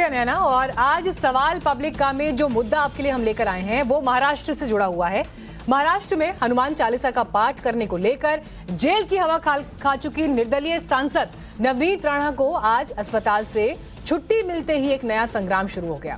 शुक्रिया नैना। और आज सवाल पब्लिक का में जो मुद्दा आपके लिए हम लेकर आए हैं वो महाराष्ट्र से जुड़ा हुआ है। महाराष्ट्र में हनुमान चालीसा का पाठ करने को लेकर जेल की हवा खा चुकी निर्दलीय सांसद नवनीत राणा को आज अस्पताल से छुट्टी मिलते ही एक नया संग्राम शुरू हो गया।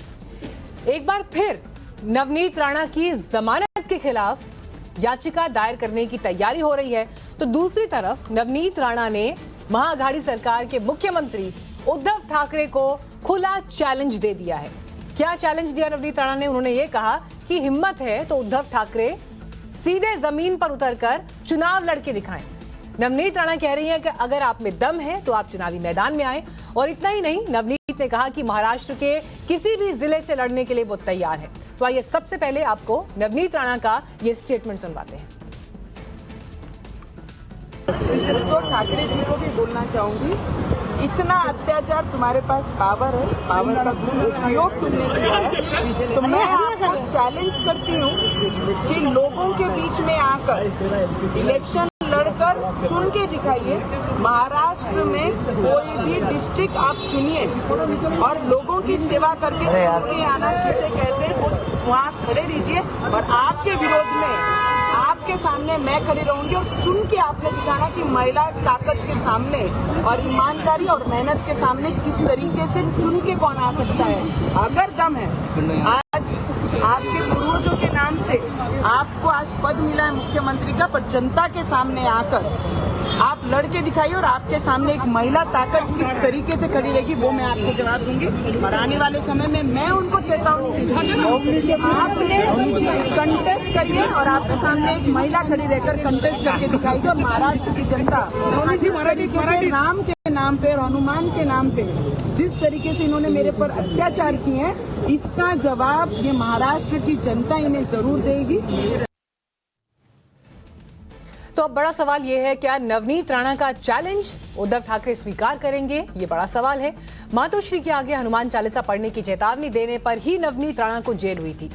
एक बार फिर नवनीत राणा की जमानत के खिलाफ याचिका दायर करने की तैयारी हो रही है, तो दूसरी तरफ नवनीत राणा ने महाअघाड़ी सरकार के मुख्यमंत्री उद्धव ठाकरे को खुला चैलेंज दे दिया है। क्या चैलेंज दिया नवनीत राणा ने? उन्होंने ये कहा कि हिम्मत है तो उद्धव ठाकरे सीधे जमीन पर उतरकर चुनाव लड़के दिखाएं। नवनीत राणा कह रही हैं कि अगर आप में दम है तो आप चुनावी मैदान में आए। और इतना ही नहीं, नवनीत ने कहा कि महाराष्ट्र के किसी भी जिले से लड़ने के लिए वो तैयार है। तो आइए सबसे पहले आपको नवनीत राणा का ये स्टेटमेंट सुनवाते हैं। तो ठाकरे जी को भी बोलना चाहूंगी, इतना अत्याचार तुम्हारे पास पावर है, पावर का उपयोग तुमने किया है, तो मैं आपको चैलेंज करती हूँ कि लोगों के बीच में आकर इलेक्शन लड़कर चुन के दिखाइए। महाराष्ट्र में कोई भी डिस्ट्रिक्ट आप चुनिए और लोगों की सेवा करके आना जिसे कहते हैं वहाँ खड़े रहिए। और आपके विरोध में आपके सामने मैं खड़ी रहूंगी और चुन के आपने दिखाना कि महिला ताकत के सामने और ईमानदारी और मेहनत के सामने किस तरीके से चुन के कौन आ सकता है। अगर दम है, आज आपके पूर्वजों के नाम से आपको आज पद मिला है मुख्यमंत्री का, पर जनता के सामने आकर आप लड़के दिखाइए और आपके सामने एक महिला ताकत किस तरीके से खड़ी रहेगी वो मैं आपको जवाब दूंगी। और आने वाले समय में मैं उनको चेतावनी दूंगी, आपने कंटेस्ट करिए और आपके सामने एक महिला खड़ी रहकर कंटेस्ट करके दिखाएगी। और महाराष्ट्र की जनता जिस तरीके से राम के नाम पे और हनुमान के नाम पे जिस तरीके से इन्होंने मेरे पर अत्याचार किए हैं, इसका जवाब ये महाराष्ट्र की जनता इन्हें जरूर देगी। तो अब बड़ा सवाल यह है, क्या नवनीत राणा का चैलेंज उद्धव ठाकरे स्वीकार करेंगे? ये बड़ा सवाल है। मातोश्री के आगे हनुमान चालीसा पढ़ने की चेतावनी देने पर ही नवनीत राणा को जेल हुई थी।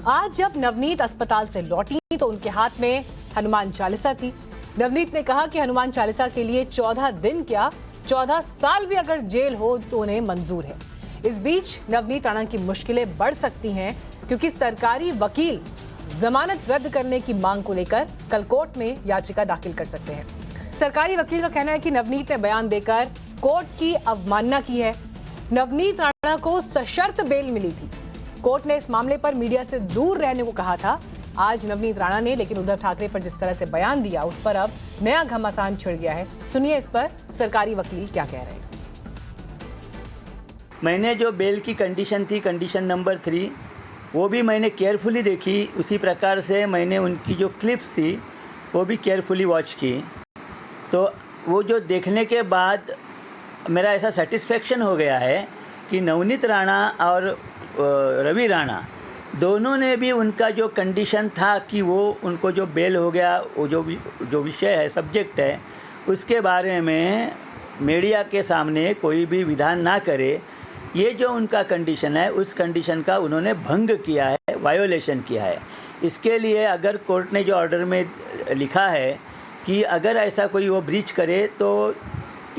आज जब नवनीत अस्पताल से लौटी तो उनके हाथ में हनुमान चालीसा थी। नवनीत ने कहा कि हनुमान चालीसा के लिए 14 दिन क्या 14 साल भी अगर जेल हो तो उन्हें मंजूर है। इस बीच नवनीत राणा की मुश्किलें बढ़ सकती हैं क्योंकि सरकारी वकील जमानत रद्द करने की मांग को लेकर कल कोर्ट में याचिका दाखिल कर सकते हैं। सरकारी वकील का कहना है कि नवनीत ने बयान देकर कोर्ट की अवमानना की है। नवनीत राणा को सशर्त बेल मिली थी। कोर्ट ने इस मामले पर मीडिया से दूर रहने को कहा था। आज नवनीत राणा ने लेकिन उद्धव ठाकरे पर जिस तरह से बयान दिया उस पर अब नया घमासान छिड़ गया है। सुनिए इस पर सरकारी वकील क्या कह रहे हैं। मैंने जो बेल की कंडीशन थी, कंडीशन नंबर 3, वो भी मैंने केयरफुली देखी। उसी प्रकार से मैंने उनकी जो क्लिप्स थी वो भी केयरफुली वॉच की। तो वो जो देखने के बाद मेरा ऐसा सेटिस्फेक्शन हो गया है कि नवनीत राणा और रवि राणा दोनों ने भी उनका जो कंडीशन था कि वो उनको जो बेल हो गया, वो जो विषय है, सब्जेक्ट है, उसके बारे में मीडिया के सामने कोई भी विधान ना करे। ये जो उनका कंडीशन है उस कंडीशन का उन्होंने भंग किया है, वायोलेशन किया है। इसके लिए अगर कोर्ट ने जो ऑर्डर में लिखा है कि अगर ऐसा कोई वो ब्रीच करे तो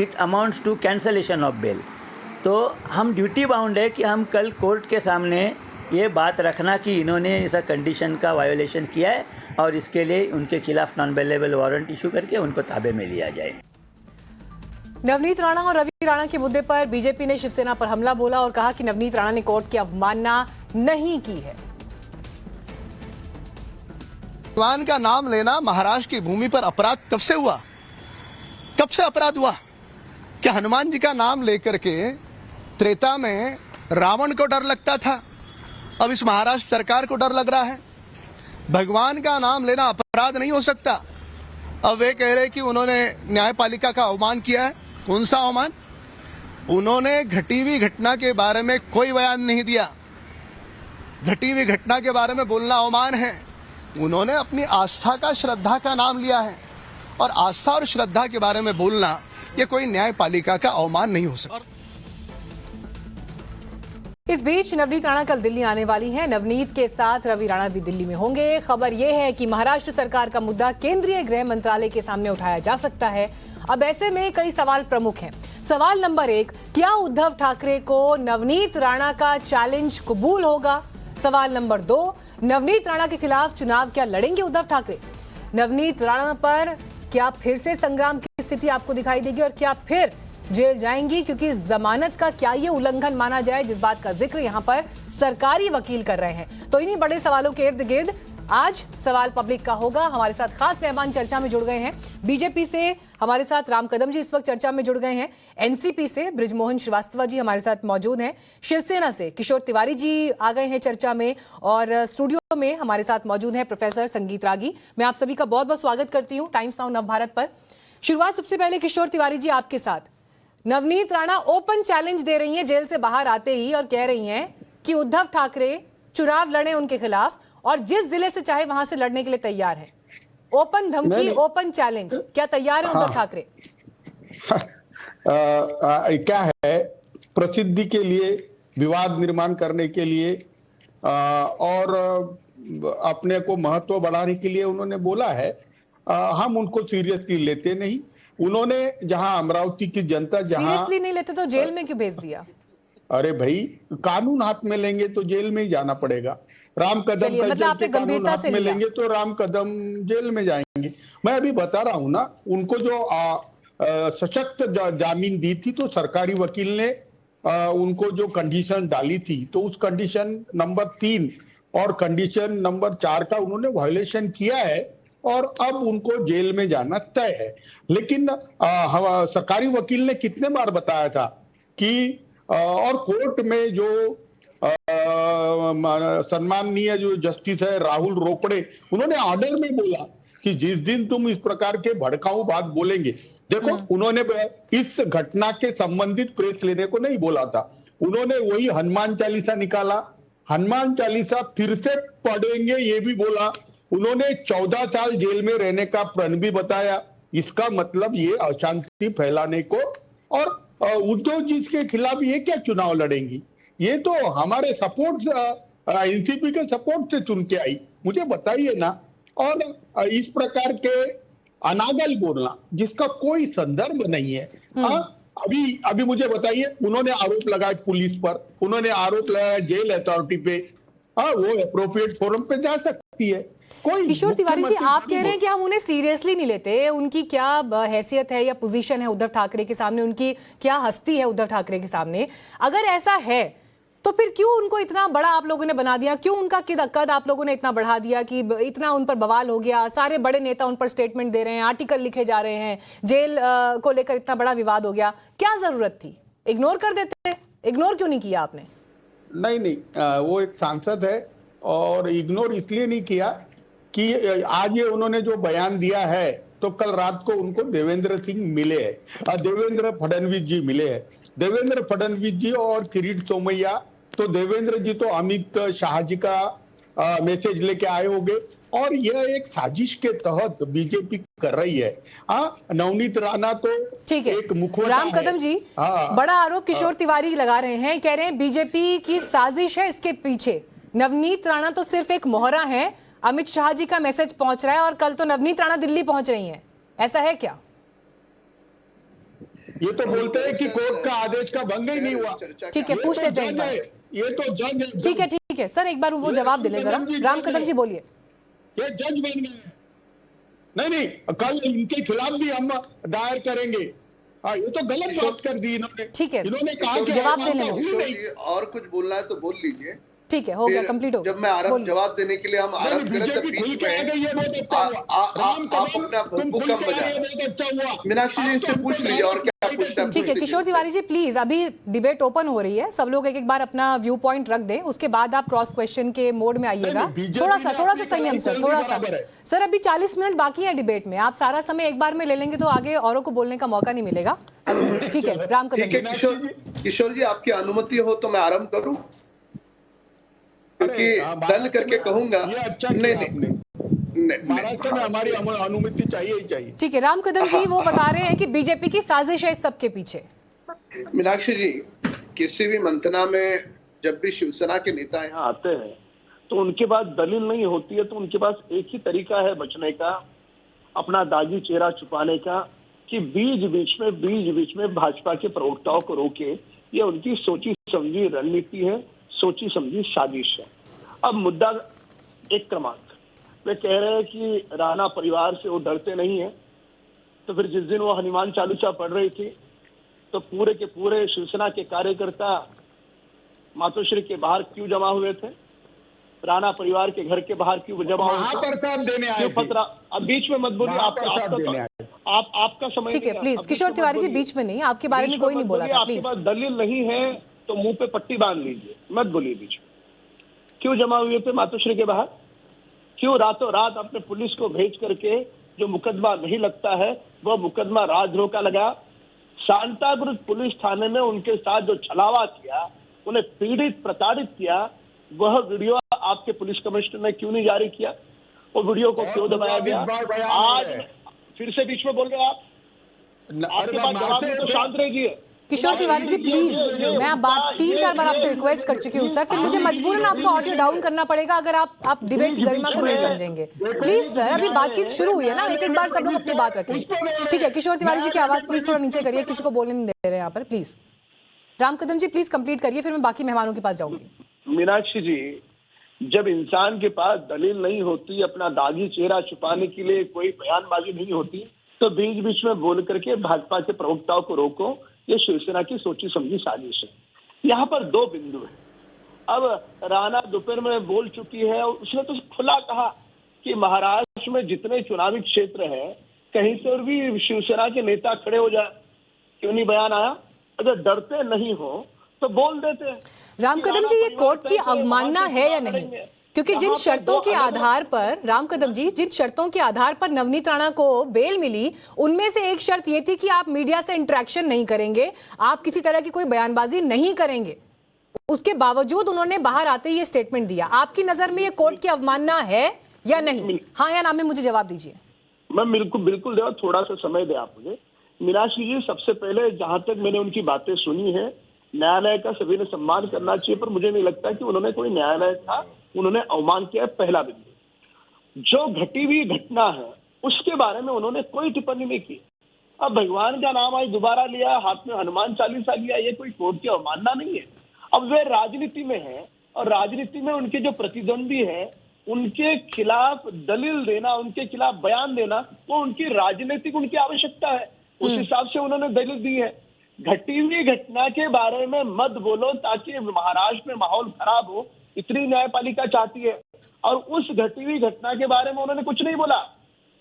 it amounts to cancellation of bail, तो हम ड्यूटी बाउंड है कि हम कल कोर्ट के सामने ये बात रखना कि इन्होंने ऐसा कंडीशन का वायोलेशन किया है और इसके लिए उनके खिलाफ नॉन बेलेबल वारंट इशू करके उनको ताबे में लिया जाए। नवनीत राणा और रवि राणा के मुद्दे पर बीजेपी ने शिवसेना पर हमला बोला और कहा कि नवनीत राणा ने कोर्ट की अवमानना नहीं की है। भगवान का नाम लेना महाराष्ट्र की भूमि पर अपराध कब से हुआ? कब से अपराध हुआ? क्या हनुमान जी का नाम लेकर के त्रेता में रावण को डर लगता था, अब इस महाराष्ट्र सरकार को डर लग रहा है? भगवान का नाम लेना अपराध नहीं हो सकता। अब वे कह रहे कि उन्होंने न्यायपालिका का अवमान किया है। कौन सा अवमान? उन्होंने घटी हुई घटना के बारे में कोई बयान नहीं दिया। घटी हुई घटना के बारे में बोलना अवमान है। उन्होंने अपनी आस्था का, श्रद्धा का नाम लिया है और आस्था और श्रद्धा के बारे में बोलना ये कोई न्यायपालिका का अवमान नहीं हो सकता। इस बीच नवनीत राणा कल दिल्ली आने वाली हैं। नवनीत के साथ रवि राणा भी दिल्ली में होंगे। खबर यह है कि महाराष्ट्र सरकार का मुद्दा केंद्रीय गृह मंत्रालय के सामने उठाया जा सकता है। अब ऐसे में कई सवाल प्रमुख हैं। सवाल नंबर 1, क्या उद्धव ठाकरे को नवनीत राणा का चैलेंज कबूल होगा? सवाल नंबर 2, नवनीत राणा के खिलाफ चुनाव क्या लड़ेंगे उद्धव ठाकरे? नवनीत राणा पर क्या फिर से संग्राम की स्थिति आपको दिखाई देगी और क्या फिर जेल जाएंगी, क्योंकि जमानत का क्या ये उल्लंघन माना जाए, जिस बात का जिक्र यहां पर सरकारी वकील कर रहे हैं। तो इन्हीं बड़े सवालों के इर्द गिर्द आज सवाल पब्लिक का होगा। हमारे साथ खास मेहमान चर्चा में जुड़ गए हैं। बीजेपी से हमारे साथ राम कदम जी इस वक्त चर्चा में जुड़ गए हैं। एनसीपी से बृजमोहन श्रीवास्तव जी हमारे साथ मौजूद हैं। शिवसेना से किशोर तिवारी जी आ गए हैं चर्चा में, और स्टूडियो में हमारे साथ मौजूद हैं प्रोफेसर संगीत रागी। मैं आप सभी का बहुत बहुत स्वागत करती हूँ टाइम्स नाउ नवभारत पर। शुरुआत सबसे पहले किशोर तिवारी जी आपके साथ। नवनीत राणा ओपन चैलेंज दे रही हैं जेल से बाहर आते ही और कह रही हैं कि उद्धव ठाकरे चुनाव लड़े उनके खिलाफ और जिस जिले से चाहे वहां से लड़ने के लिए तैयार है। ओपन धमकी, ओपन चैलेंज, क्या तैयार है उद्धव ठाकरे? क्या है, प्रसिद्धि के लिए, विवाद निर्माण करने के लिए और अपने को महत्व बढ़ाने के लिए उन्होंने बोला है। हम उनको सीरियसली लेते नहीं। उन्होंने जहां अमरावती की जनता सीरियसली नहीं लेते तो जेल में क्यों भेज दिया? अरे भाई, कानून हाथ में लेंगे तो जेल में ही जाना पड़ेगा। राम कदम का मतलब आपने कानून हाथ में लेंगे तो राम कदम जेल में जाएंगे। मैं अभी बता रहा हूं ना, उनको जो सशक्त जामीन दी थी तो सरकारी वकील ने उनको जो कंडीशन डाली थी, तो उस कंडीशन नंबर 3 और कंडीशन नंबर 4 का उन्होंने वायलेशन किया है और अब उनको जेल में जाना तय है। लेकिन सरकारी वकील ने कितने बार बताया था कि और कोर्ट में जो सम्माननीय जो जस्टिस है राहुल रोपड़े, उन्होंने ऑर्डर में बोला कि जिस दिन तुम इस प्रकार के भड़काऊ बात बोलेंगे, देखो उन्होंने इस घटना के संबंधित प्रेस लेने को नहीं बोला था। उन्होंने वही हनुमान चालीसा निकाला, हनुमान चालीसा फिर से पढ़ेंगे ये भी बोला। उन्होंने 14 साल जेल में रहने का प्रण भी बताया। इसका मतलब ये अशांति फैलाने को, और उद्धव जी के खिलाफ ये क्या चुनाव लड़ेंगी? ये तो हमारे सपोर्ट, एनसीपी के सपोर्ट से चुन के आई, मुझे बताइए ना। और इस प्रकार के अनागल बोलना जिसका कोई संदर्भ नहीं है। अभी मुझे बताइए, उन्होंने आरोप लगाया पुलिस पर, उन्होंने आरोप लगाया जेल अथॉरिटी पे। वो एप्रोप्रिएट फोरम पे जा सकती है। किशोर तिवारी जी, आप कह रहे हैं कि हम उन्हें सीरियसली नहीं लेते। उनकी क्या हैसियत है या पोजीशन है उद्धव ठाकरे के सामने, उनकी क्या हस्ती है उद्धव ठाकरे के सामने? अगर ऐसा है तो फिर क्यों उनको इतना बड़ा आप लोगों ने बना दिया? क्यों उनका कद आप लोगों ने इतना बढ़ा दिया कि इतना उन पर बवाल हो गया? सारे बड़े नेता उन पर स्टेटमेंट दे रहे हैं, आर्टिकल लिखे जा रहे हैं, जेल को लेकर इतना बड़ा विवाद हो गया। क्या जरूरत थी? इग्नोर कर देते। इग्नोर क्यों नहीं किया आपने? नहीं, वो एक सांसद है और इग्नोर इसलिए नहीं किया कि आज ये उन्होंने जो बयान दिया है, तो कल रात को उनको देवेंद्र सिंह मिले हैं, देवेंद्र फडणवीस जी मिले हैं। देवेंद्र फडणवीस जी और किरीट सोमैया, तो देवेंद्र जी तो अमित शाह जी का मैसेज लेके आए होंगे, और यह एक साजिश के तहत बीजेपी कर रही है। नवनीत राणा तो एक मुखौटा राम कदम जी, बड़ा आरोप किशोर तिवारी लगा रहे हैं, कह रहे हैं बीजेपी की साजिश है इसके पीछे। नवनीत राणा तो सिर्फ एक मोहरा है, अमित शाह जी का मैसेज पहुंच रहा है और कल तो नवनीत राणा दिल्ली पहुंच रही हैं, ऐसा है क्या? ये तो बोलते हैं कि कोर्ट का आदेश का भंग ही नहीं हुआ। ठीक है, पूछ लेते हैं। ये तो जज है। ठीक है सर, एक बार वो जवाब दे ले जरा। राम कदम जी बोलिए। ये जज बन गए। नहीं, कल इनके खिलाफ भी हम दायर करेंगे। ये तो गलत बात कर दी इन्होंने। ठीक है, इन्होंने कहा कि जवाब दे लें। और कुछ बोलना है तो बोल लीजिए। ठीक है, हो गया, कंप्लीट हो गया। जब मैं आरंभ जवाब देने के लिए हम आरंभ करें तब बीच में आप अपना भूख कम बजा। मीनाक्षी जी से पूछ लीजिए और क्या पूछना है। ठीक है किशोर तिवारी जी, प्लीज, अभी डिबेट ओपन हो रही है, सब लोग एक एक बार अपना व्यू पॉइंट रख दें, उसके बाद आप क्रॉस क्वेश्चन के मोड में आइएगा। थोड़ा सा संयम सर, थोड़ा सा सर। अभी 40 मिनट बाकी है डिबेट में, आप सारा समय एक बार में ले लेंगे तो आगे औरों को बोलने का मौका नहीं मिलेगा। ठीक है राम कदम। किशोर जी, आपकी अनुमति हो तो मैं आरंभ करूं, क्योंकि दल करके कहूंगा। महाराष्ट्र में हमारी अनुमति चाहिए ही चाहिए। ठीक है, राम कदम जी वो बता रहे हैं कि बीजेपी की साजिश है इस सबके पीछे। मीनाक्षी जी, किसी भी मंथना में जब भी शिवसेना के नेता यहाँ आते हैं तो उनके पास दलील नहीं होती है, तो उनके पास एक ही तरीका है बचने का, अपना दागी चेहरा छुपाने का, कि बीच बीच में भाजपा के प्रवक्ताओं को रोके, ये उनकी सोची समझी रणनीति है, सोची समझी साजिश है। अब मुद्दा एक क्रमांक, वे कह रहे हैं कि राणा परिवार से वो डरते नहीं है, तो फिर जिस दिन वो हनुमान चालीसा पढ़ रही थी तो पूरे के पूरे शिवसेना के कार्यकर्ता मातोश्री के बाहर क्यों जमा हुए थे? राणा परिवार के घर के बाहर क्यों जमा हुए थे? महाप्रसाद देने आए थे। अब बीच में मत बोलिए, आपका समय ठीक है, प्लीज किशोर तिवारी जी, बीच में नहीं, आपके बारे में कोई नहीं बोला था, आपके प्लीज। पास दलील नहीं है तो मुंह पे पट्टी बांध लीजिए, मत बोलिए बीच में। क्यों जमा हुए थे मातोश्री के बाहर? क्यों रातों रात अपने पुलिस को भेज करके जो मुकदमा नहीं लगता है वह मुकदमा राजद्रोह का लगा? सांताक्रूज पुलिस थाने में उनके साथ जो छलावा किया, उन्हें पीड़ित प्रताड़ित किया, वह वीडियो आपके पुलिस कमिश्नर ने क्यों नहीं जारी किया? वो वीडियो को क्यों दबाया गया? आज फिर से बीच में बोल रहे हैं आप, आपके पास जवाब में तो शांत रहिए। किशोर तिवारी जी प्लीज, मैं आप बात 3-4 बार आपसे रिक्वेस्ट कर चुकी हूँ सर, फिर मुझे मजबूरन आपका ऑडियो डाउन करना पड़ेगा अगर आप डिबेट की गरिमा को नहीं समझेंगे। प्लीज सर, अभी बातचीत शुरू हुई है ना, एक बार सब लोग अपनी बात रखें। ठीक है, किशोर तिवारी जी की आवाज प्लीज थोड़ा नीचे करिए, किसी को बोलने नहीं दे रहे हैं यहाँ पर, please. Ram Kadam ji please complete करिए, फिर मैं बाकी मेहमानों के पास जाऊंगी। मीनाक्षी जी, जब इंसान के पास दलील नहीं होती, अपना दागी चेहरा छुपाने के लिए कोई बयानबाजी नहीं होती, तो बीच बीच में बोल करके भाजपा के प्रवक्ताओं को रोको, ये शिवसेना की सोची समझी साजिश है। यहाँ पर दो बिंदु है। अब राणा दोपहर में बोल चुकी है, उसने तो खुला कहा कि महाराष्ट्र में जितने चुनावी क्षेत्र है कहीं से और भी शिवसेना के नेता खड़े हो जाए। क्यों नहीं बयान आया? अगर डरते नहीं हो तो बोल देते। राम कदम जी, ये कोर्ट की अवमानना है या नहीं? क्योंकि जिन शर्तों के आधार पर, राम कदम जी, जिन शर्तों के आधार पर नवनीत राणा को बेल मिली, उनमें से एक शर्त ये थी कि आप मीडिया से इंटरेक्शन नहीं करेंगे, आप किसी तरह की कोई बयानबाजी नहीं करेंगे। उसके बावजूद उन्होंने बाहर आते ही ये स्टेटमेंट दिया। आपकी नजर में ये कोर्ट की अवमानना है या नहीं? हाँ या ना में मुझे जवाब दीजिए। मैं बिल्कुल देवा, थोड़ा सा समय दे आप मुझे। मीनाक्षी जी, सबसे पहले जहां तक मैंने उनकी बातें सुनी है, न्यायालय का सभी ने सम्मान करना चाहिए, पर मुझे नहीं लगता कि उन्होंने कोई न्यायालय था उन्होंने अवमान किया। पहला बिंदु, जो घटी हुई घटना है उसके बारे में उन्होंने कोई टिप्पणी नहीं की। अब भगवान का नाम आज दोबारा लिया, हाथ में हनुमान चालीसा लिया, ये कोई कोर्ट की अवमानना नहीं है। अब वे राजनीति में है और राजनीति में उनके जो प्रतिद्वंदी है उनके खिलाफ दलील देना, उनके खिलाफ बयान देना, वो उनकी राजनीतिक उनकी आवश्यकता है। उस हिसाब से उन्होंने दलील दी है। घटी हुई घटना के बारे में मत बोलो ताकि महाराष्ट्र में माहौल खराब हो, इतनी न्यायपालिका चाहती है। और उस घटी हुई घटना के बारे में उन्होंने कुछ नहीं बोला।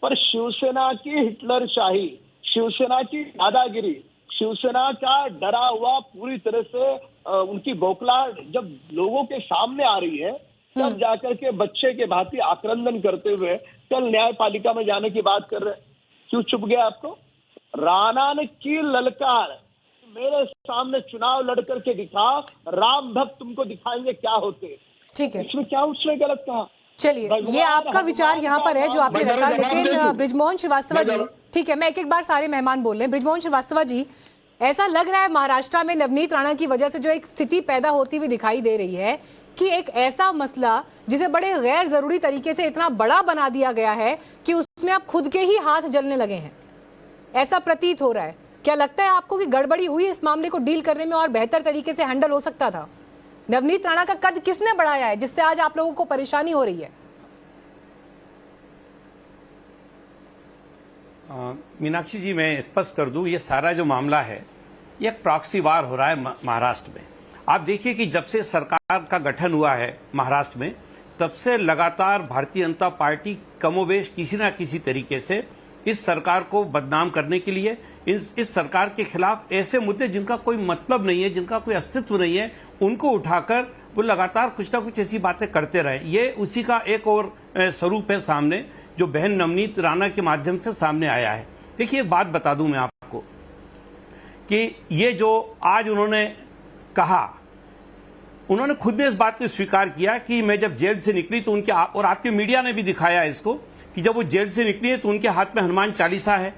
पर शिवसेना की हिटलरशाही, शिवसेना की दादागिरी, शिवसेना का डरा हुआ पूरी तरह से उनकी बौखलाहट जब लोगों के सामने आ रही है, तब जाकर के बच्चे के भांति आक्रंदन करते हुए कल न्यायपालिका में जाने की बात कर रहे। क्यों चुप गया आपको? राणा ने की ललकार, मेरे सामने चुनाव लड़ करके दिखा, राम भक्त तुमको दिखाएंगे क्या होते। ठीक है, इसमें क्या उसने गलत कहा? चलिए, ये आपका विचार यहाँ पर है जो आपने रखा, लेकिन ब्रिजमोहन श्रीवास्तव जी, ठीक है, मैं एक बार सारे मेहमान बोल रहे हैं। ब्रिजमोहन श्रीवास्तव जी, ऐसा लग रहा है महाराष्ट्र में नवनीत राणा की वजह से जो एक स्थिति पैदा होती हुई दिखाई दे रही है कि एक ऐसा मसला जिसे बड़े गैर जरूरी तरीके से इतना बड़ा बना दिया गया है कि उसमें अब खुद के ही हाथ जलने लगे हैं, ऐसा प्रतीत हो रहा है। क्या लगता है आपको कि गड़बड़ी हुई इस मामले को डील करने में और बेहतर तरीके से हैंडल हो सकता था? नवनीत राणा का कद किसने बढ़ाया है जिससे आज आप लोगों को परेशानी हो रही है? मीनाक्षी जी, मैं स्पष्ट कर दूं, ये सारा जो मामला है ये प्रॉक्सी वार हो रहा है महाराष्ट्र में। आप देखिए कि जब से सरकार का गठन हुआ है महाराष्ट्र में, तब से लगातार भारतीय जनता पार्टी कमोबेश किसी ना किसी तरीके से इस सरकार को बदनाम करने के लिए, इस सरकार के खिलाफ ऐसे मुद्दे जिनका कोई मतलब नहीं है, जिनका कोई अस्तित्व नहीं है, उनको उठाकर वो लगातार कुछ ना कुछ ऐसी बातें करते रहे। ये उसी का एक और स्वरूप है सामने, जो बहन नवनीत राणा के माध्यम से सामने आया है। देखिए, एक बात बता दूं मैं आपको कि ये जो आज उन्होंने कहा, उन्होंने खुद ने इस बात को स्वीकार किया कि मैं जब जेल से निकली तो उनके, और आपके मीडिया ने भी दिखाया इसको, कि जब वो जेल से निकली है तो उनके हाथ में हनुमान चालीसा है,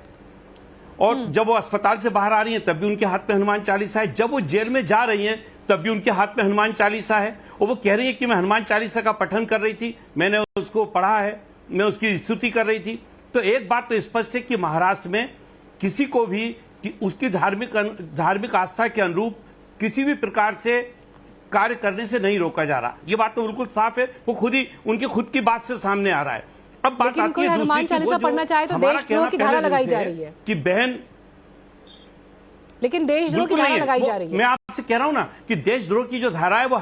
और जब वो अस्पताल से बाहर आ रही हैं तब भी उनके हाथ में हनुमान चालीसा है, जब वो जेल में जा रही हैं तब भी उनके हाथ में हनुमान चालीसा है, और वो कह रही है कि मैं हनुमान चालीसा का पठन कर रही थी, मैंने उसको पढ़ा है, मैं उसकी स्तुति कर रही थी। तो एक बात तो स्पष्ट है कि महाराष्ट्र में किसी को भी कि उसकी धार्मिक आस्था के अनुरूप किसी भी प्रकार से कार्य करने से नहीं रोका जा रहा। ये बात तो बिल्कुल साफ है, वो खुद ही उनकी खुद की बात से सामने आ रहा है। अब बात लेकिन आती कोई है हनुमान दूसरी चालीसा पढ़ना चाहे तो देशद्रोह की धारा लगाई जा रही है कि बहन, लेकिन देशद्रोह की धारा लगाई जा रही है। मैं आपसे कह रहा हूं ना कि देशद्रोह की जो धारा है वो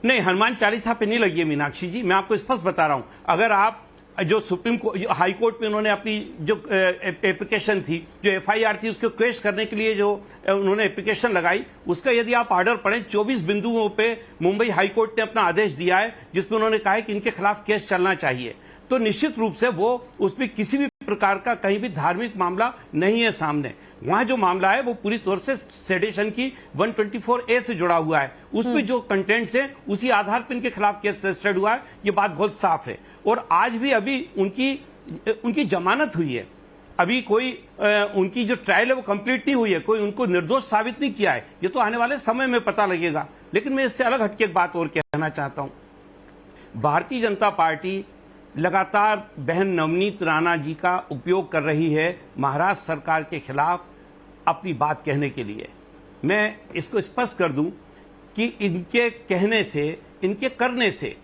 नहीं, हनुमान चालीसा पे नहीं लगी है मीनाक्षी जी। मैं आपको स्पष्ट बता रहा हूं, अगर आप जो सुप्रीम कोर्ट हाई कोर्ट में उन्होंने अपनी जो एप्लीकेशन थी, जो एफआईआर थी, उसको क्वेश करने के लिए जो उन्होंने एप्लीकेशन लगाई, उसका यदि आप ऑर्डर पढ़ें 24 बिंदुओं पे मुंबई हाई कोर्ट ने अपना आदेश दिया है जिसमें उन्होंने कहा है कि इनके खिलाफ केस चलना चाहिए। तो निश्चित रूप से वो उसमें किसी भी प्रकार का कहीं भी धार्मिक मामला नहीं है सामने। वहां जो मामला है वो पूरी तौर से सेडेशन की 124A से जुड़ा हुआ है। उसमें जो कंटेंट्स है उसी आधार पर इनके खिलाफ केस रजिस्टर्ड हुआ है। ये बात बहुत साफ है। और आज भी अभी उनकी जमानत हुई है, अभी कोई उनकी जो ट्रायल है वो कंप्लीट नहीं हुई है, कोई उनको निर्दोष साबित नहीं किया है। ये तो आने वाले समय में पता लगेगा। लेकिन मैं इससे अलग हटके एक बात और कहना चाहता हूं। भारतीय जनता पार्टी लगातार बहन नवनीत राणा जी का उपयोग कर रही है महाराष्ट्र सरकार के खिलाफ अपनी बात कहने के लिए। मैं इसको स्पष्ट कर दूं कि इनके कहने से, इनके करने से,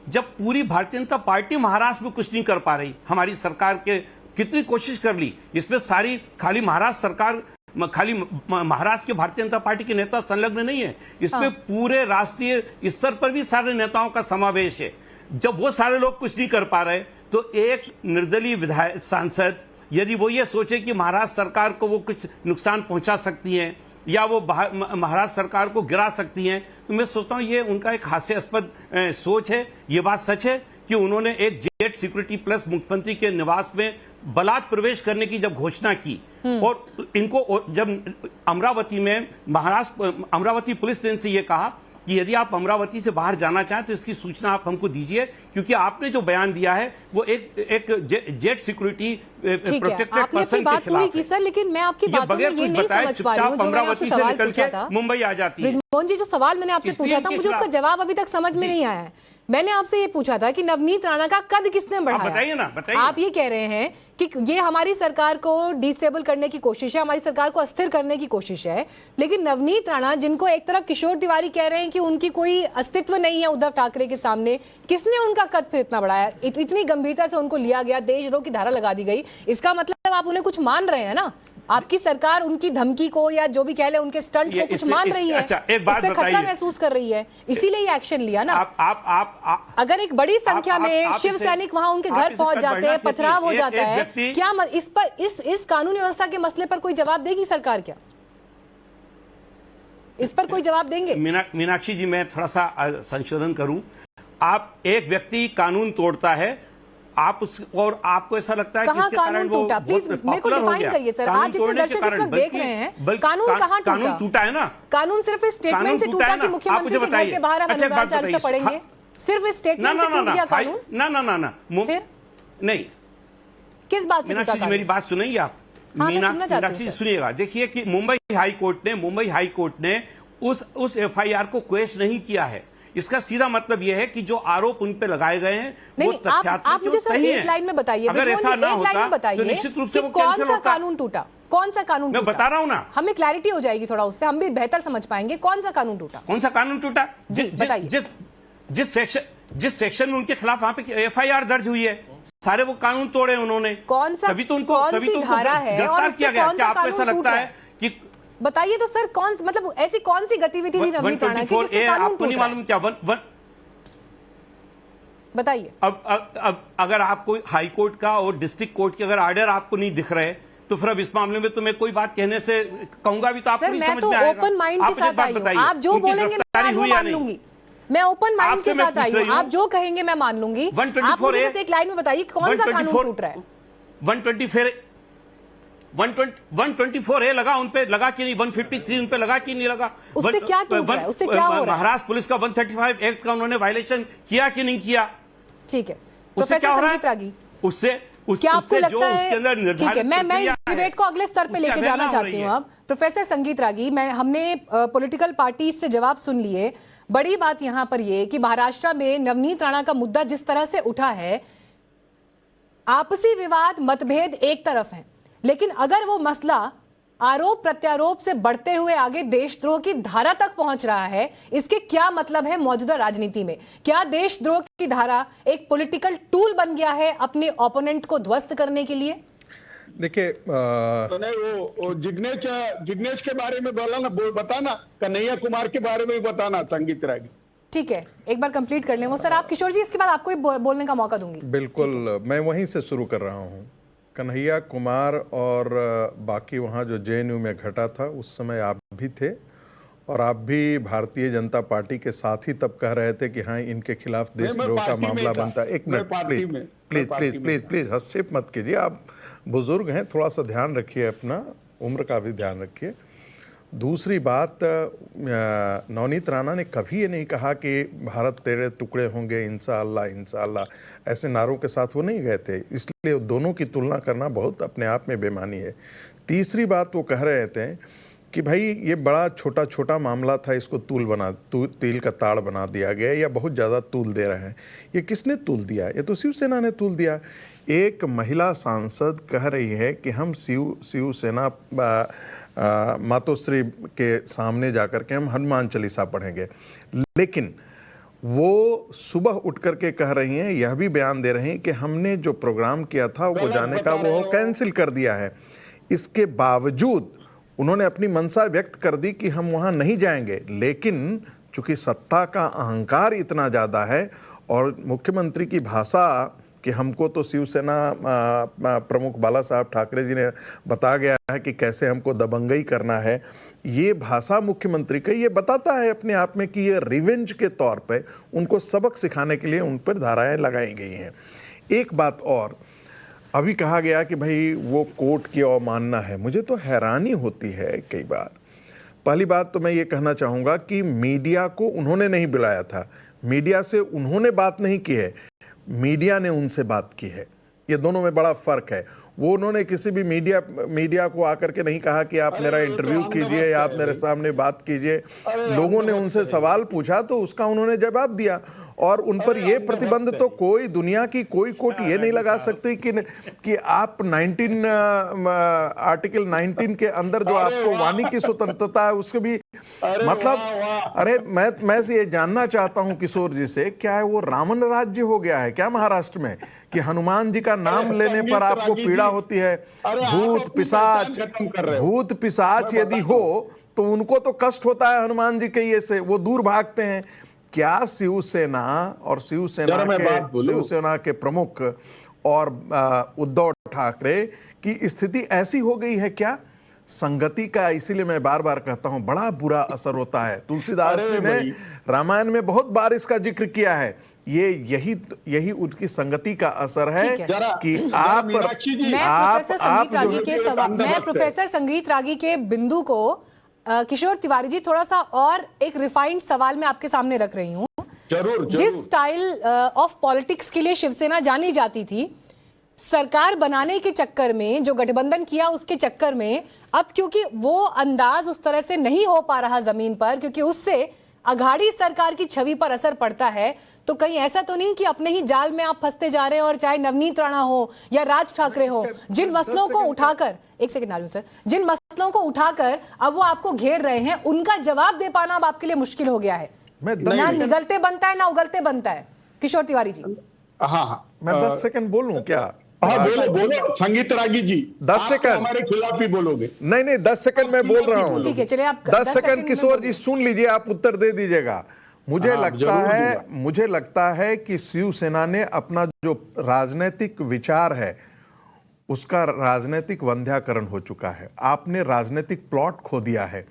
जब पूरी भारतीय जनता पार्टी महाराष्ट्र में कुछ नहीं कर पा रही, हमारी सरकार के कितनी कोशिश कर ली, इसमें सारी खाली महाराष्ट्र सरकार, खाली महाराष्ट्र के भारतीय जनता पार्टी के नेता संलग्न नहीं है, इसमें पूरे राष्ट्रीय स्तर पर भी सारे नेताओं का समावेश है। जब वो सारे लोग कुछ नहीं कर पा रहे तो एक निर्दलीय विधायक सांसद यदि वो ये सोचे कि महाराष्ट्र सरकार को वो कुछ नुकसान पहुंचा सकती हैं या वो महाराष्ट्र सरकार को गिरा सकती हैं, तो मैं सोचता हूं ये उनका एक हास्यास्पद सोच है। ये बात सच है कि उन्होंने एक जेट सिक्योरिटी प्लस मुख्यमंत्री के निवास में बलात् प्रवेश करने की जब घोषणा की और इनको जब अमरावती में अमरावती पुलिस ने इनसे ये कहा कि यदि आप अमरावती से बाहर जाना चाहें तो इसकी सूचना आप हमको दीजिए, क्योंकि आपने जो बयान दिया है वो एक जेट सिक्योरिटी प्रोटेक्टेड पर्सन के खिलाफ है। सर, लेकिन मैं आपकी बातों में ये नहीं समझ पा रही हूं जो मैंने आपसे सवाल पूछा था। मुंबई आ जाती है। मोहन जी, जो सवाल मैंने आपसे पूछा था मुझे उसका जवाब अभी तक समझ में नहीं आया है। मैंने आपसे ये पूछा था कि नवनीत राणा का कद किसने बढ़ाया? बताइए ना, बताइए। आप ये कह रहे हैं कि ये हमारी सरकार को डिस्टेबल करने की कोशिश है, हमारी सरकार को अस्थिर करने की कोशिश है। लेकिन नवनीत राणा, जिनको एक तरफ किशोर तिवारी कह रहे हैं कि उनकी कोई अस्तित्व नहीं है उद्धव ठाकरे के सामने, किसने उनका कद फिर इतना बढ़ाया? इतनी गंभीरता से उनको लिया गया, देशद्रोह की धारा लगा दी गई। इसका मतलब आप उन्हें कुछ मान रहे हैं ना? आपकी सरकार उनकी धमकी को या जो भी कह ले उनके स्टंट को कुछ मान रही है, अच्छा, एक बात इससे खतरा महसूस कर रही है, इसीलिए ये एक्शन लिया ना। आप अगर एक बड़ी संख्या में शिव सैनिक वहां उनके घर पहुंच जाते हैं, पथराव हो जाता है, क्या इस पर इस कानून व्यवस्था के मसले पर कोई जवाब देगी सरकार? क्या इस पर कोई जवाब देंगे? मीनाक्षी जी, मैं थोड़ा सा संशोधन करूं। आप एक व्यक्ति कानून तोड़ता है, आप उस और आपको ऐसा लगता है कि इसके कारण वो प्लीज मेरे को डिफाइन करिए सर। आज जितने दर्शक इसमें देख रहे हैं, कानून कहां टूटा? कानून टूटा है ना। कानून सिर्फ इस स्टेटमेंट से टूटा कि मुख्यमंत्री के घर के बाहर हम हनुमान चालीसा पढ़ेंगे? सिर्फ इस स्टेटमेंट से टूट गया कानून? ना फिर नहीं, किस बात से टूटा? मेरी बात सुनेंगे आप? मीनाक्षी सुनिएगा। देखिए कि मुंबई हाई कोर्ट ने उस एफआईआर को क्वेश नहीं किया है। इसका सीधा मतलब यह है कि जो आरोप उन पे लगाए गए हैं वो तथ्यात्मक और सही है। एक लाइन में बताइए, अगर ऐसा ना होता तो निश्चित रूप से वो कैंसिल होता। कानून टूटा? कौन सा कानून? मैं बता रहा हूं ना, हमें क्लैरिटी हो जाएगी थोड़ा, उससे हम भी बेहतर समझ पाएंगे। कौन सा कानून टूटा? कौन सा कानून टूटा? जिस सेक्शन में उनके खिलाफ वहां पे एफआईआर दर्ज हुई है, सारे वो कानून तोड़े उन्होंने। कौन सा? तभी तो उनको गिरफ्तार किया गया। क्या आपको ऐसा लगता है कि बताइए तो सर, मतलब ऐसी कौन सी गतिविधि थी नवनीत राणा की जिससे कानून टूटा? नहीं मालूम क्या? बताइए। अब अगर आपको हाई कोर्ट का और डिस्ट्रिक्ट कोर्ट के अगर आर्डर आपको नहीं दिख रहे तो फिर अब इस मामले में तो मैं कोई बात कहने से कहूंगा भी तो आपको नहीं समझ में आएगा। ओपन माइंड के साथ आई हूं, आप जो बोलेंगे मैं आज वो मान लूंगी। मैं ओपन माइंड के साथ आई हूं, आप जो कहेंगे मैं मान लूंगी। आप मुझे बस एक लाइन में बताइए कौन सा कानून टूट रहा है? 124A लगा उन पे, लगा कि नहीं? 153 उन पे लगा कि नहीं लगा? उससे क्या टूट रहा है? उससे क्या हो रहा है? महाराष्ट्र पुलिस का 135 एक्ट का उन्होंने वायलेशन किया कि नहीं किया? ठीक है, उससे क्या हो रहा है? उससे क्या आपको लगता है? उसके अंदर निर्धारित, ठीक है, मैं इस डिबेट को अगले स्तर पे लेके जाना चाहती हूँ। अब प्रोफेसर संगीत रागी, हमने पॉलिटिकल पार्टी से जवाब सुन लिए। बड़ी बात यहां पर यह कि महाराष्ट्र में नवनीत राणा का मुद्दा जिस तरह से उठा है, आपसी विवाद, मतभेद एक तरफ है, लेकिन अगर वो मसला आरोप प्रत्यारोप से बढ़ते हुए आगे देशद्रोह की धारा तक पहुंच रहा है, इसके क्या मतलब है मौजूदा राजनीति में? क्या देशद्रोह की धारा एक पॉलिटिकल टूल बन गया है अपने ओपोनेंट को ध्वस्त करने के लिए? देखिए तो नहीं वो जिग्नेश के बारे में बोला ना, बताना, कन्हैया कुमार के बारे में बताना, संगीत रागी। ठीक है, एक बार कंप्लीट कर लें वो सर। आप किशोर जी, इसके बाद आपको ही बोलने का मौका दूंगी। बिल्कुल, मैं वहीं से शुरू कर रहा हूँ। कन्हैया कुमार और बाकी वहाँ जो जेएनयू में घटा था उस समय आप भी थे, और आप भी भारतीय जनता पार्टी के साथ ही तब कह रहे थे कि हाँ इनके खिलाफ देशद्रोह का मामला बनता है। एक minute please please please please please हस्तक्षेप मत कीजिए, आप बुजुर्ग हैं, थोड़ा सा ध्यान रखिए, अपना उम्र का भी ध्यान रखिए। दूसरी बात, नवनीत राणा ने कभी ये नहीं कहा कि भारत तेरे टुकड़े होंगे इंशाअल्लाह इंशाअल्लाह, ऐसे नारों के साथ वो नहीं गए थे, इसलिए दोनों की तुलना करना बहुत अपने आप में बेमानी है। तीसरी बात, वो कह रहे थे कि भाई ये बड़ा छोटा छोटा मामला था, इसको तिल का ताड़ बना दिया गया या बहुत ज़्यादा तूल दे रहे हैं। ये किसने तूल दिया? ये तो शिवसेना ने तूल दिया। एक महिला सांसद कह रही है कि हम शिवसेना मातोश्री के सामने जाकर के हम हनुमान चालीसा पढ़ेंगे, लेकिन वो सुबह उठ करके कह रही हैं, यह भी बयान दे रही हैं कि हमने जो प्रोग्राम किया था वो जाने का वो कैंसिल कर दिया है। इसके बावजूद उन्होंने अपनी मंशा व्यक्त कर दी कि हम वहाँ नहीं जाएंगे, लेकिन चूंकि सत्ता का अहंकार इतना ज़्यादा है और मुख्यमंत्री की भाषा कि हमको तो शिवसेना प्रमुख बाला साहब ठाकरे जी ने बता गया है कि कैसे हमको दबंगई करना है, ये भाषा मुख्यमंत्री का ये बताता है अपने आप में कि ये रिवेंज के तौर पे उनको सबक सिखाने के लिए उन पर धाराएं लगाई गई हैं। एक बात और, अभी कहा गया कि भाई वो कोर्ट की अवमानना है। मुझे तो हैरानी होती है कई बार। पहली बात तो मैं ये कहना चाहूँगा कि मीडिया को उन्होंने नहीं बुलाया था, मीडिया से उन्होंने बात नहीं की है, मीडिया ने उनसे बात की है। ये दोनों में बड़ा फर्क है। वो उन्होंने किसी भी मीडिया को आकर के नहीं कहा कि आप मेरा इंटरव्यू कीजिए या आप मेरे सामने बात कीजिए। लोगों ने उनसे सवाल पूछा तो उसका उन्होंने जवाब दिया, और उन पर ये प्रतिबंध तो कोई दुनिया की कोई कोर्ट ये नहीं लगा सकती कि आप आर्टिकल 19 के अंदर जो आपको वाणी की स्वतंत्रता है उसके भी मतलब, अरे मैं से ये जानना चाहता हूं किशोर जी से, क्या है वो रावण राज्य हो गया है क्या महाराष्ट्र में कि हनुमान जी का नाम लेने पर आपको पीड़ा होती है? भूत पिशाच यदि हो तो उनको तो कष्ट होता है हनुमान जी के ये से, वो दूर भागते हैं। क्या शिवसेना और शिवसेना के प्रमुख और उद्धव ठाकरे की स्थिति ऐसी हो गई है क्या? संगति का, इसीलिए मैं बार बार कहता हूं, बड़ा बुरा असर होता है। तुलसीदास जी ने रामायण में बहुत बार इसका जिक्र किया है। यही उनकी संगति का असर है कि मैं प्रोफेसर संगीत रागी के बिंदु को किशोर तिवारी जी थोड़ा सा और एक रिफाइंड सवाल में आपके सामने रख रही हूं। जरूर। जिस स्टाइल ऑफ पॉलिटिक्स के लिए शिवसेना जानी जाती थी, सरकार बनाने के चक्कर में जो गठबंधन किया उसके चक्कर में अब क्योंकि वो अंदाज उस तरह से नहीं हो पा रहा जमीन पर, क्योंकि उससे अघाड़ी सरकार की छवि पर असर पड़ता है, तो कहीं ऐसा तो नहीं कि अपने ही जाल में आप फंसते जा रहे हैं? और चाहे नवनीत राणा हो या राज ठाकरे हो, जिन मसलों को उठाकर, एक सेकंड नारियो सर, जिन मसलों को उठाकर अब वो आपको घेर रहे हैं, उनका जवाब दे पाना अब आपके लिए मुश्किल हो गया है। ना निगलते बनता है ना उगलते बनता है। किशोर तिवारी जी। हाँ, मैं 10 सेकंड बोलूं क्या? बोलो संगीत रागी जी, 10 सेकंड हमारे खिलाफ ही बोलोगे? नहीं 10 सेकंड मैं बोल रहा हूं। ठीक है, चलिए आप 10 सेकंड किशोर जी सुन लीजिए, आप उत्तर दे दीजिएगा। मुझे लगता है कि शिवसेना ने अपना जो राजनीतिक विचार है उसका राजनीतिक वंध्याकरण हो चुका है। आपने राजनीतिक प्लॉट खो दिया है।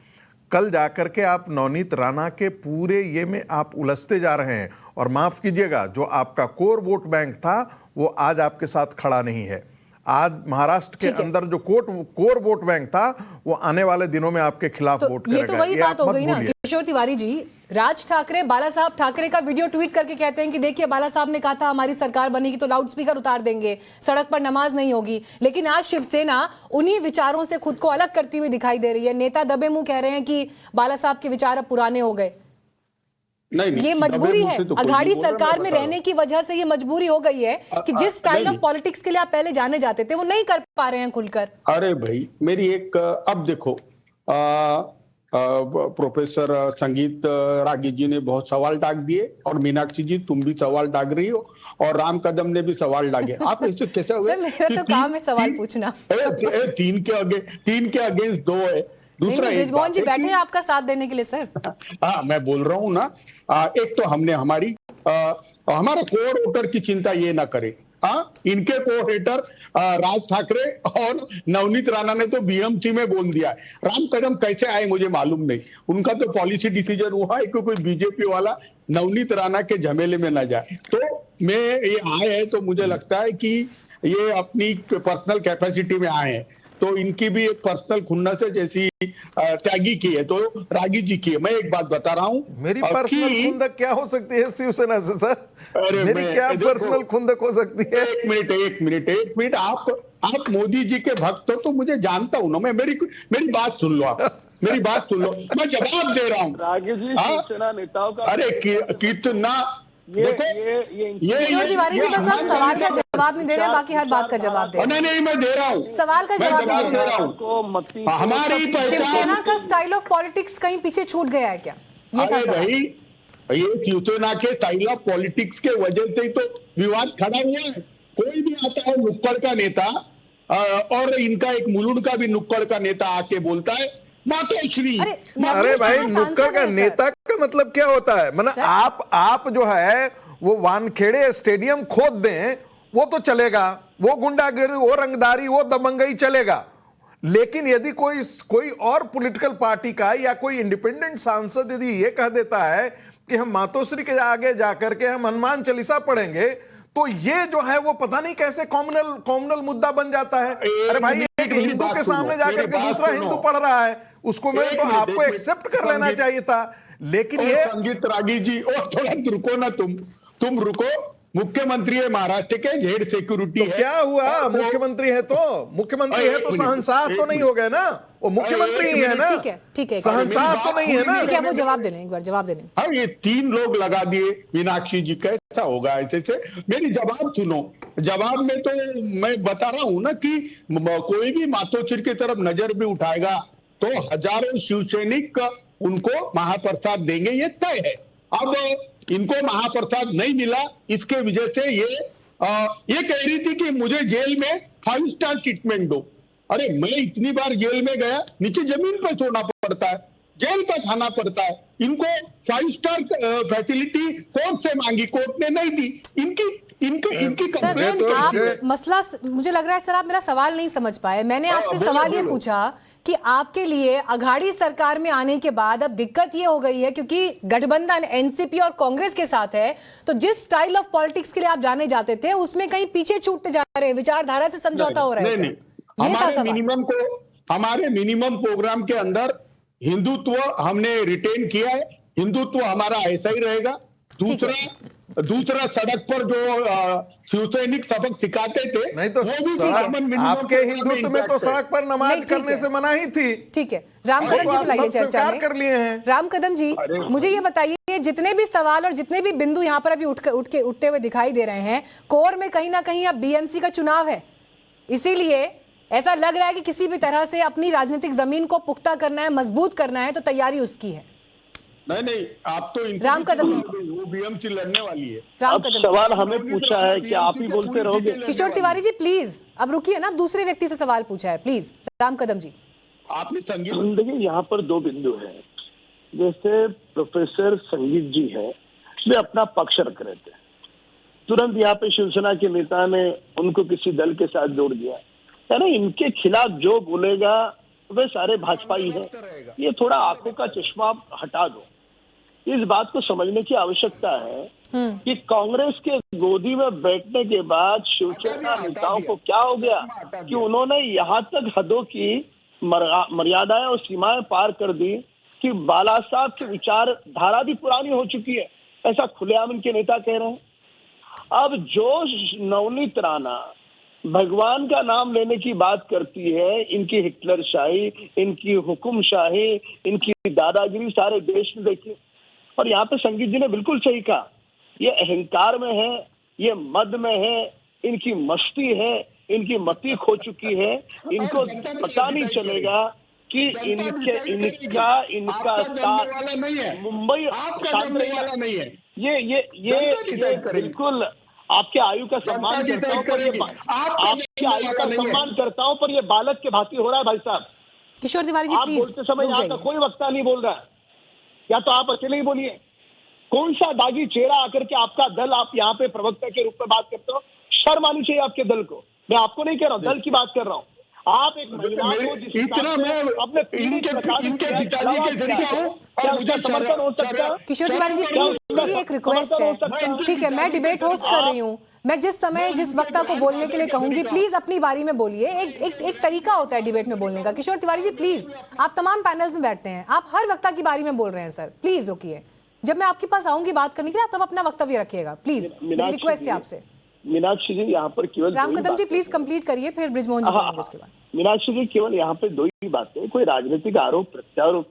कल जाकर के आप नवनीत राणा के पूरे ये में आप उलझते जा रहे हैं, और माफ कीजिएगा, जो आपका कोर वोट बैंक था वो आज आपके साथ खड़ा नहीं है। आज महाराष्ट्र के अंदर जो कोर वोट बैंक था वो आने वाले दिनों में आपके खिलाफ वोट करेगा। ये तो वही बात हो गई ना किशोर तिवारी जी। राज ठाकरे बाला साहब ठाकरे का वीडियो ट्वीट करके कहते हैं कि देखिए बाला साहब ने कहा था हमारी सरकार बनेगी तो लाउड स्पीकर उतार देंगे, सड़क पर नमाज नहीं होगी, लेकिन आज शिवसेना उन्हीं विचारों से खुद को अलग करती हुई दिखाई दे रही है। नेता दबे मुंह कह रहे हैं कि बाला साहब के विचार अब पुराने हो गए। नहीं, ये मजबूरी है, तो अघाड़ी सरकार में रहने की वजह से ये मजबूरी हो गई है कि जिस स्टाइल ऑफ पॉलिटिक्स के लिए आप पहले जाने जाते थे वो नहीं कर पा रहे हैं खुलकर। अरे भाई मेरी एक अब देखो प्रोफेसर संगीत रागी जी ने बहुत सवाल टाक दिए और मीनाक्षी जी तुम भी सवाल टाक रही हो और राम कदम ने भी सवाल टाके। आप ऐसे कैसे हुए? मेरा तो काम है सवाल पूछना। तीन के अगेंस्ट 2 है। दूसरा बृजमोहन जी बैठे हैं आपका साथ देने के लिए सर। हाँ मैं बोल रहा हूँ ना, एक तो हमने हमारा कोर वोटर की चिंता ये ना करे। इनके कोर राज ठाकरे और नवनीत राणा ने तो बीएमसी में बोल दिया है। राम कदम कैसे आए मुझे मालूम नहीं, उनका तो पॉलिसी डिसीजन हुआ है कि कोई बीजेपी वाला नवनीत राणा के झमेले में ना जाए। तो मैं ये आए हैं तो मुझे लगता है कि ये अपनी पर्सनल कैपेसिटी में आए हैं, तो इनकी भी एक पर्सनल खुन्नस है जैसी त्यागी की है तो रागी जी की है। मैं एक बात बता रहा हूँ, मेरी पर्सनल खुंदक क्या हो सकती है शिवसेना से सर? मेरी क्या पर्सनल खुंदक हो सकती है? एक मिनट आप मोदी जी के भक्त हो तो मुझे जानता हूं ना मैं। मेरी बात सुन लो, आप मेरी बात सुन लो, मैं जवाब दे रहा हूँ। रागी जी शिवसेना नेताओं का अरे कितना किशोर तिवारी जी बस आप सवाल का जवाब नहीं दे रहे, बाकी हर बात का जवाब दे रहे हैं। नहीं मैं दे रहा हूँ, सवाल का जवाब नहीं दे रहा हूँ। हमारी शिवसेना का स्टाइल ऑफ पॉलिटिक्स कहीं पीछे छूट गया है क्या? ये था सवाल। भाई ये शिवसेना के स्टाइल ऑफ पॉलिटिक्स के वजह से ही तो विवाद खड़ा हुआ है। कोई भी आता है नुक्कड़ का नेता और इनका एक मुलुंड का भी नुक्कड़ का नेता आके बोलता है मातोश्री। अरे भाई नुक्कड़ का नेता का मतलब क्या होता है? मतलब आप जो है वो वानखेड़े स्टेडियम खोद दें वो तो चलेगा, वो गुंडागिरी, वो रंगदारी, वो दबंगई चलेगा, लेकिन यदि कोई और पॉलिटिकल पार्टी का या कोई इंडिपेंडेंट सांसद यदि ये कह देता है कि हम मातोश्री के आगे जाकर के हम हनुमान चालीसा पढ़ेंगे, तो ये जो है वो पता नहीं कैसे कॉमनल मुद्दा बन जाता है। अरे भाई एक हिंदू के सामने जाकर के दूसरा हिंदू पढ़ रहा है, उसको मैं तो आपको एक्सेप्ट कर लेना चाहिए था, लेकिन ये संगीत रागी जी और थोड़ा रुको ना, तुम रुको। मुख्यमंत्री है महाराष्ट्र के, जेड सिक्योरिटी है। क्या हुआ? मुख्यमंत्री है तो शहंशाह तो नहीं हो गए ना, वो मुख्यमंत्री ही है ना। ठीक है शहंशाह तो नहीं है ना। ठीक है वो जवाब दे लें, एक बार जवाब दे लें। हाँ ये 3 लोग लगा दिए मीनाक्षी जी, कैसा होगा ऐसे से? मेरी जवाब सुनो, जवाब में तो मैं बता रहा हूं ना कि कोई भी मातोश्री की तरफ नजर भी उठाएगा तो हजारों शिवसैनिक उनको महाप्रसाद देंगे, ये तय है। अब इनको महाप्रसाद नहीं मिला, इसके वजह से ये कह रही थी कि मुझे जेल में 5 स्टार ट्रीटमेंट दो। अरे मैं इतनी बार जेल में गया, नीचे जमीन पर सोना पड़ता है, जेल का खाना पड़ता है। इनको 5 स्टार फैसिलिटी कोर्ट से मांगी, कोर्ट ने नहीं दी। इनकी सर आप मसला, मुझे लग रहा है सर आप मेरा सवाल नहीं समझ पाए। मैंने आपसे सवाल ये पूछा कि आपके लिए अघाड़ी सरकार में आने के बाद अब दिक्कत ये हो गई है क्योंकि गठबंधन एनसीपी और कांग्रेस के साथ है, तो जिस स्टाइल ऑफ पॉलिटिक्स के लिए आप जाने जाते थे उसमें कहीं पीछे छूटते जा रहे हैं, विचारधारा से समझौता हो रहा है। नहीं, हमारे मिनिमम प्रोग्राम के अंदर हिंदुत्व हमने रिटेन किया है, हिंदुत्व हमारा ऐसा ही रहेगा। दूसरा सड़क पर जो शिवसैनिक सबक सिखाते थे, नहीं तो आपके हिंदुत्व में तो सड़क पर नमाज करने से मना ही थी। ठीक है, राम कदम जी बुलाइए चर्चा में। कर लिए हैं राम कदम जी, मुझे ये बताइए, जितने भी सवाल और जितने भी बिंदु यहाँ पर अभी उठते हुए दिखाई दे रहे हैं, कोर में कहीं ना कहीं अब बीएमसी का चुनाव है, इसीलिए ऐसा लग रहा है कि किसी भी तरह से अपनी राजनीतिक जमीन को पुख्ता करना है, मजबूत करना है, तो तैयारी उसकी है। नहीं, आप तो राम कदम जी, वो बीएमसी लड़ने वाली है। राम अब कदम सवाल हमें पूछा है कि आप ही बोलते रहोगे। किशोर तिवारी जी प्लीज अब रुकिए ना, दूसरे व्यक्ति से सवाल पूछा है, प्लीज राम कदम जी। आपने संगीत, देखिए यहाँ पर 2 बिंदु है। जैसे प्रोफेसर संगीत जी है, वे अपना पक्ष रख रहे थे, तुरंत यहाँ पे शिवसेना के नेता ने उनको किसी दल के साथ जोड़ दिया। यानी इनके खिलाफ जो बोलेगा वे सारे भाजपाई हैं। ये थोड़ा आंखों का चश्मा हटा दो, इस बात को समझने की आवश्यकता है कि कांग्रेस के गोदी में बैठने के बाद शिवसेना नेताओं को क्या हो गया कि उन्होंने यहाँ तक हदों की मर्यादाएं और सीमाएं पार कर दी कि बाला साहब की विचारधारा भी पुरानी हो चुकी है, ऐसा खुलेआम इनके नेता कह रहे हैं। अब जो नवनीत राणा भगवान का नाम लेने की बात करती है, इनकी हिटलर शाही, इनकी हुकुम शाही, इनकी दादागिरी सारे देश में देखिए। और यहाँ पे संगीत जी ने बिल्कुल सही कहा, ये अहंकार में है, ये मद में है, इनकी मस्ती है, इनकी मति खो चुकी है, इनको पता नहीं चलेगा कि इनका साथ मुंबई वाला नहीं है। ये बिल्कुल आपके आयु का सम्मान करता हूँ, पर आपके आयु का सम्मान करता हूँ, पर ये बालक के भांति हो रहा है भाई साहब। किशोर तिवारी जी आप प्लीज बोलते समय यहाँ का कोई वक्ता नहीं बोल रहा है, या तो आप अकेले ही बोलिए। कौन सा दागी चेहरा आकर के आपका दल, आप यहाँ पे प्रवक्ता के रूप में बात करते हो? शर्म आनी चाहिए आपके दल को। मैं आपको नहीं कह रहा हूँ, दल की बात कर रहा हूँ। आप एक महिला को इतना मैं अपने इनके पिताजी के जरिए हूँ और मुझे समर्थन हो सकता है। किशोर तिवारी जी प्लीज, मेरी एक रिक्वेस्ट है, ठीक है, मैं डिबेट होस्ट कर रही हूँ, मैं जिस समय जिस वक्ता को बोलने के लिए कहूंगी प्लीज अपनी बारी में बोलिए। एक तरीका होता है डिबेट में बोलने का। किशोर तिवारी जी प्लीज, आप तमाम पैनल्स में बैठते हैं, आप हर वक्ता की बारी में बोल रहे हैं सर, प्लीज रुकिए। जब मैं आपके पास आऊंगी बात करने के लिए, आप तब अपना वक्तव्य रखिएगा प्लीज, मेरी रिक्वेस्ट है आपसे। मीनाक्षी जी यहाँ पर केवल राम कदम जी प्लीज कंप्लीट करिए, फिर ब्रिजमोहन जी बोलेंगे उसके बाद। मीनाक्षी जी केवल यहाँ पे दो ही बातें, कोई राजनीतिक आरोप प्रत्यारोप।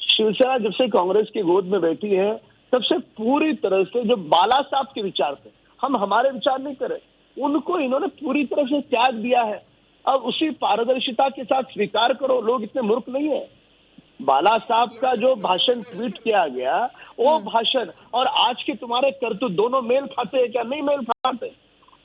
शिवसेना जब से कांग्रेस की गोद में बैठी है तब से पूरी तरह से जो बाला साहब के विचार थे, हम हमारे विचार नहीं करे, उनको इन्होंने पूरी तरह से त्याग दिया है। अब उसी पारदर्शिता के साथ स्वीकार करो, लोग इतने मूर्ख नहीं है। बाला साहब का जो भाषण ट्वीट किया गया, वो भाषण और आज के तुम्हारे करतूत दोनों मेल खाते हैं क्या? नहीं मेल खाते।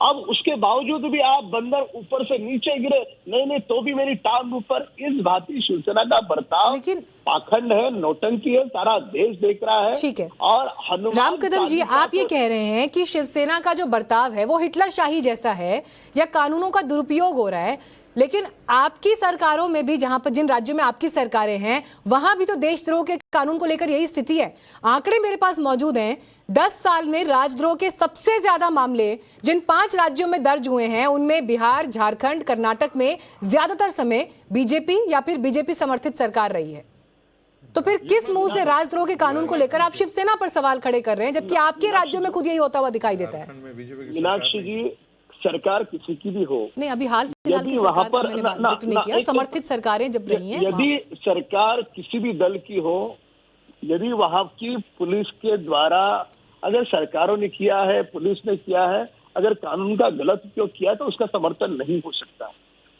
अब उसके बावजूद भी आप बंदर ऊपर से नीचे गिरे, नहीं तो भी मेरी टांग ऊपर। इस भांति शिवसेना का बर्ताव लेकिन पाखंड है, नौटंकी है, सारा देश देख रहा है। ठीक है, और हनुमान राम कदम जी आप ये कह रहे हैं कि शिवसेना का जो बर्ताव है वो हिटलर शाही जैसा है या कानूनों का दुरुपयोग हो रहा है, लेकिन आपकी सरकारों में भी, जहां पर जिन राज्यों में आपकी सरकारें हैं, वहां भी तो देशद्रोह के कानून को लेकर यही स्थिति है। आंकड़े मेरे पास मौजूद हैं, 10 साल में राजद्रोह के सबसे ज्यादा मामले जिन 5 राज्यों में दर्ज हुए हैं, उनमें बिहार, झारखंड, कर्नाटक में ज्यादातर समय बीजेपी या फिर बीजेपी समर्थित सरकार रही है। तो फिर किस मुंह से राजद्रोह के कानून को लेकर आप शिवसेना पर सवाल खड़े कर रहे हैं, जबकि आपके राज्यों में खुद यही होता हुआ दिखाई देता है? मीनाक्षी जी, सरकार किसी की भी हो, नहीं अभी हाल फिलहाल की सरकार का मैंने जिक्र नहीं किया, समर्थित सरकारें जब रही हैं, यदि सरकार किसी भी दल की हो, यदि वहां की पुलिस के द्वारा अगर सरकारों ने किया है, पुलिस ने किया है, अगर कानून का गलत उपयोग किया तो उसका समर्थन नहीं हो सकता।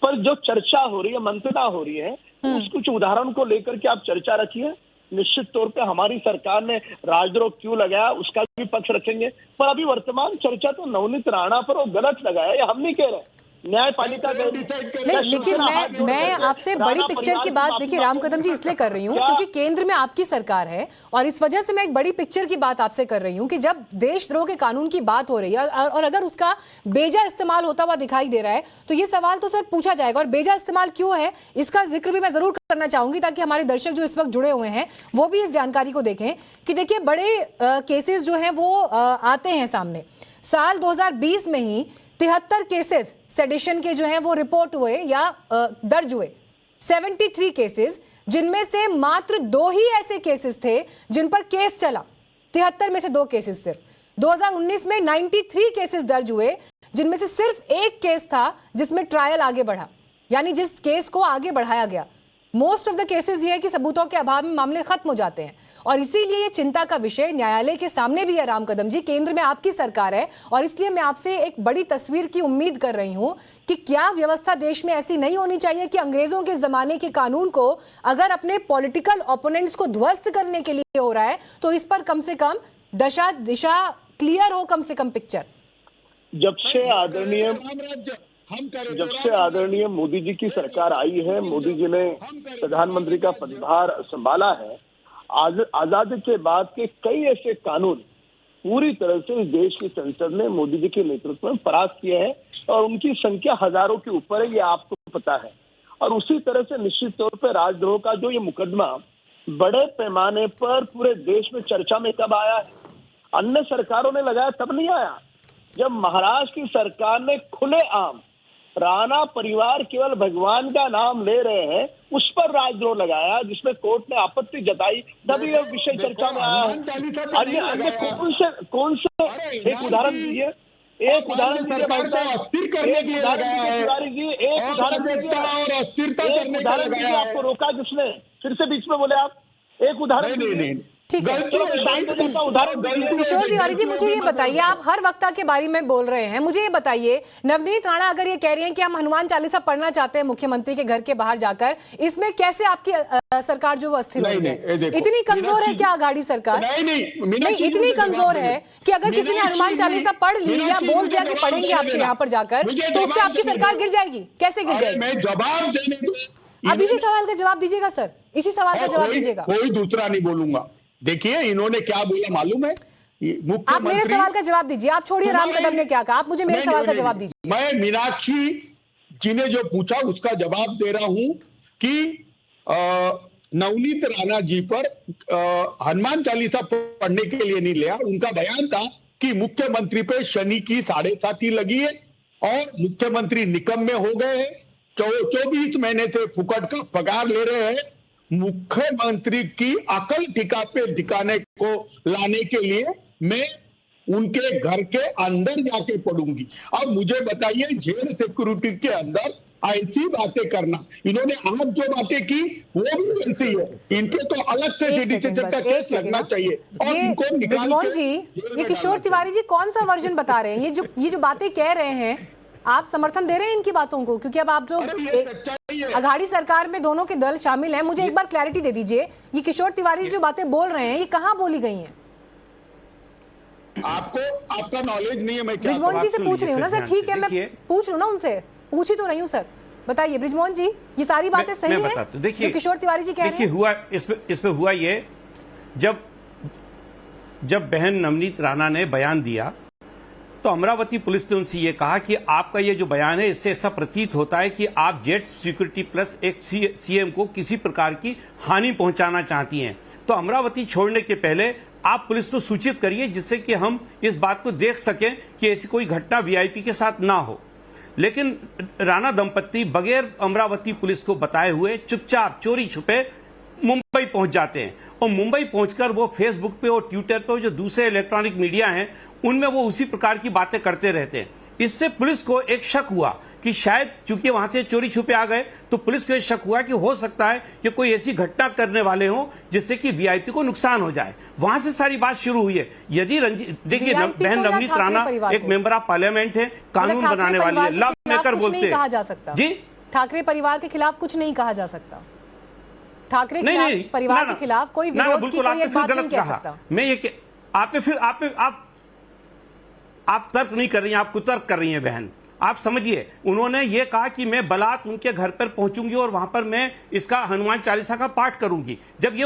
पर जो चर्चा हो रही है, मंथना हो रही है, उस कुछ उदाहरण को लेकर के आप चर्चा रखिए। निश्चित तौर पे हमारी सरकार ने राजद्रोह क्यों लगाया उसका भी पक्ष रखेंगे, पर अभी वर्तमान चर्चा तो नवनीत राणा पर वो गलत लगाया, ये हम नहीं कह रहे, न्यायपालिका नहीं। लेकिन मैं आपसे बड़ी पिक्चर की बात, देखिए राम कदम जी, इसलिए कर रही हूँ क्योंकि केंद्र में आपकी सरकार है और इस वजह से मैं एक बड़ी पिक्चर की बात आपसे कर रही हूँ कि जब देशद्रोह के कानून की बात हो रही है और अगर उसका बेजा इस्तेमाल होता हुआ दिखाई दे रहा है तो ये सवाल तो सर पूछा जाएगा। और बेजा इस्तेमाल क्यों है इसका जिक्र भी मैं जरूर करना चाहूंगी ताकि हमारे दर्शक जो इस वक्त जुड़े हुए हैं वो भी इस जानकारी को देखें कि देखिए बड़े केसेस जो हैं वो आते हैं सामने। साल 2020 में ही 73 केसेस सेडिशन के जो हैं वो रिपोर्ट हुए या दर्ज हुए, 73 केसेस, जिनमें से मात्र 2 ही ऐसे केसेस थे जिन पर केस चला। 73 में से 2 केसेस सिर्फ। 2019 में 93 केसेस दर्ज हुए जिनमें से सिर्फ 1 केस था जिसमें ट्रायल आगे बढ़ा, यानी जिस केस को आगे बढ़ाया गया। मोस्ट ऑफ द केसेस ये है कि सबूतों के अभाव में मामले खत्म हो जाते हैं और इसीलिए ये चिंता का विषय न्यायालय के सामने भी है। राम कदम जी, केंद्र में आपकी सरकार है और इसलिए मैं आपसे एक बड़ी तस्वीर की उम्मीद कर रही हूं कि क्या व्यवस्था देश में ऐसी नहीं होनी चाहिए कि अंग्रेजों के जमाने के कानून को अगर अपने पॉलिटिकल ओपोनेंट्स को ध्वस्त करने के लिए हो रहा है तो इस पर कम से कम दिशा क्लियर हो, कम से कम पिक्चर। जब से आदरणीय मोदी जी की सरकार आई है, मोदी जी ने प्रधानमंत्री का पदभार संभाला है, आजादी के बाद के कई ऐसे कानून पूरी तरह से इस देश की संसद ने मोदी जी के नेतृत्व में पास किए हैं और उनकी संख्या हजारों के ऊपर है, ये आपको पता है। और उसी तरह से निश्चित तौर पर राजद्रोह का जो ये मुकदमा बड़े पैमाने पर पूरे देश में चर्चा में कब आया है? अन्य सरकारों ने लगाया तब नहीं आया, जब महाराष्ट्र की सरकार ने खुलेआम राणा परिवार केवल भगवान का नाम ले रहे हैं उस पर राजद्रोह लगाया, जिसमें कोर्ट ने आपत्ति जताई, तभी यह विषय चर्चा में आया है। अन्य कौन से एक उदाहरण दीजिए, एक उदाहरण दीजिए भाई साहब, तिवारी जी, एक उदाहरण दीजिए। आपको रोका किसने? फिर से बीच में बोले आप, एक उदाहरण दीजिए। ठीक है उदाहरण किशोर तिवारी जी, मुझे ये बताइए, आप हर वक्ता के बारे में बोल रहे हैं, मुझे ये बताइए, नवनीत राणा अगर ये कह रही हैं कि हम हनुमान चालीसा पढ़ना चाहते हैं मुख्यमंत्री के घर के बाहर जाकर, इसमें कैसे आपकी सरकार जो वो अस्थिर हो रही है? इतनी कमजोर है क्या आघाड़ी सरकार? नहीं, इतनी कमजोर है कि अगर किसी ने हनुमान चालीसा पढ़ ली या बोल दिया कि पढ़ेंगे आपके यहाँ पर जाकर, तो उससे आपकी सरकार गिर जाएगी? कैसे गिर जाएगी? मैं जवाब देने दो। अब इसी सवाल का जवाब दीजिएगा सर, इसी सवाल का जवाब दीजिएगा। कोई दूसरा नहीं बोलूंगा। देखिए इन्होंने क्या बोला मालूम है? आप मेरे सवाल का जवाब दीजिए, आप छोड़िए राम कदम ने क्या कहा, आप मुझे मेरे सवाल का जवाब दीजिए। मैं मीनाक्षी जी ने जो पूछा उसका जवाब दे रहा हूं कि नवनीत राणा जी पर हनुमान चालीसा पढ़ने के लिए नहीं लिया। उनका बयान था कि मुख्यमंत्री पे शनि की 7.5 लगी है और मुख्यमंत्री निकम्मे हो गए हैं, 24 महीने से फुकट का पगार ले रहे हैं। मुख्यमंत्री की अकल ठिका पे ठिकाने को लाने के लिए मैं उनके घर के अंदर जाके पढ़ूंगी। अब मुझे बताइए, जेल सिक्योरिटी के अंदर ऐसी बातें करना, इन्होंने आज जो बातें की वो भी वैसी है। इनके तो अलग से सिटीजनशिप का केस लगना चाहिए और इनको निकाल जी, ये किशोर तिवारी जी कौन सा वर्जन बता रहे हैं? ये जो बातें कह रहे हैं, आप समर्थन दे रहे हैं इनकी बातों को? क्योंकि अब आप लोग अघाड़ी सरकार में दोनों के दल शामिल हैं। मुझे एक बार क्लैरिटी दे दीजिए, ये किशोर तिवारी जो बातें बोल रहे हैं ये कहाँ बोली गई हैं? आपको आपका नॉलेज नहीं है। मैं क्या ब्रिजमोहन जी से पूछ रही हूँ ना सर। ठीक है, मैं पूछ रही हूँ ना उनसे, पूछ ही तो रही हूँ सर। बताइए ब्रिजमोहन जी, ये सारी बातें सही है जो किशोर तिवारी जी कह रहे हैं? हुआ इसमें हुआ ये, जब बहन नवनीत राणा ने बयान दिया तो अमरावती पुलिस ने उनसे ये कहा कि आपका ये जो बयान है इससे ऐसा प्रतीत होता है कि आप जेट सिक्योरिटी प्लस एक सीएम को किसी प्रकार की हानि पहुंचाना चाहती हैं। तो अमरावती छोड़ने के पहले आप पुलिस को सूचित करिए जिससे कि हम इस बात को देख सकें कि ऐसी कोई घटना वीआईपी के साथ ना हो। लेकिन राणा दंपत्ति बगैर अमरावती पुलिस को बताए हुए चुपचाप चोरी छुपे मुंबई पहुंच जाते हैं और मुंबई पहुंचकर वो फेसबुक पे और ट्विटर पे जो दूसरे इलेक्ट्रॉनिक मीडिया हैं उनमें वो उसी प्रकार की बातें करते रहते हैं। इससे पुलिस को एक शक हुआ कि शायद चूंकि वहां से चोरी छुपे आ गए तो पुलिस को यह शक हुआ कि हो सकता है कि कोई ऐसी घटना करने वाले हों जिससे कि वीआईपी को नुकसान हो जाए। वहां से सारी बात शुरू हुई है। यदि देखिए बहन नवनीत राणा एक मेंबर ऑफ पार्लियामेंट है, कानून बनाने वाली है, लॉ मेकर बोलते हैं। कहा जा सकता जी, ठाकरे परिवार के खिलाफ कुछ नहीं कहा जा सकता। ठाकरे परिवार के खिलाफ कोई विरोध की कोई बात नहीं कह सकता। मैं ये आप तर्क नहीं कर रही हैं, आप कुतर्क कर रही हैं बहन। आप समझिए, उन्होंने ये कहा कि मैं बलात् उनके घर पर पहुंचूंगी और वहां पर मैं इसका हनुमान चालीसा का पाठ करूंगी। जब ये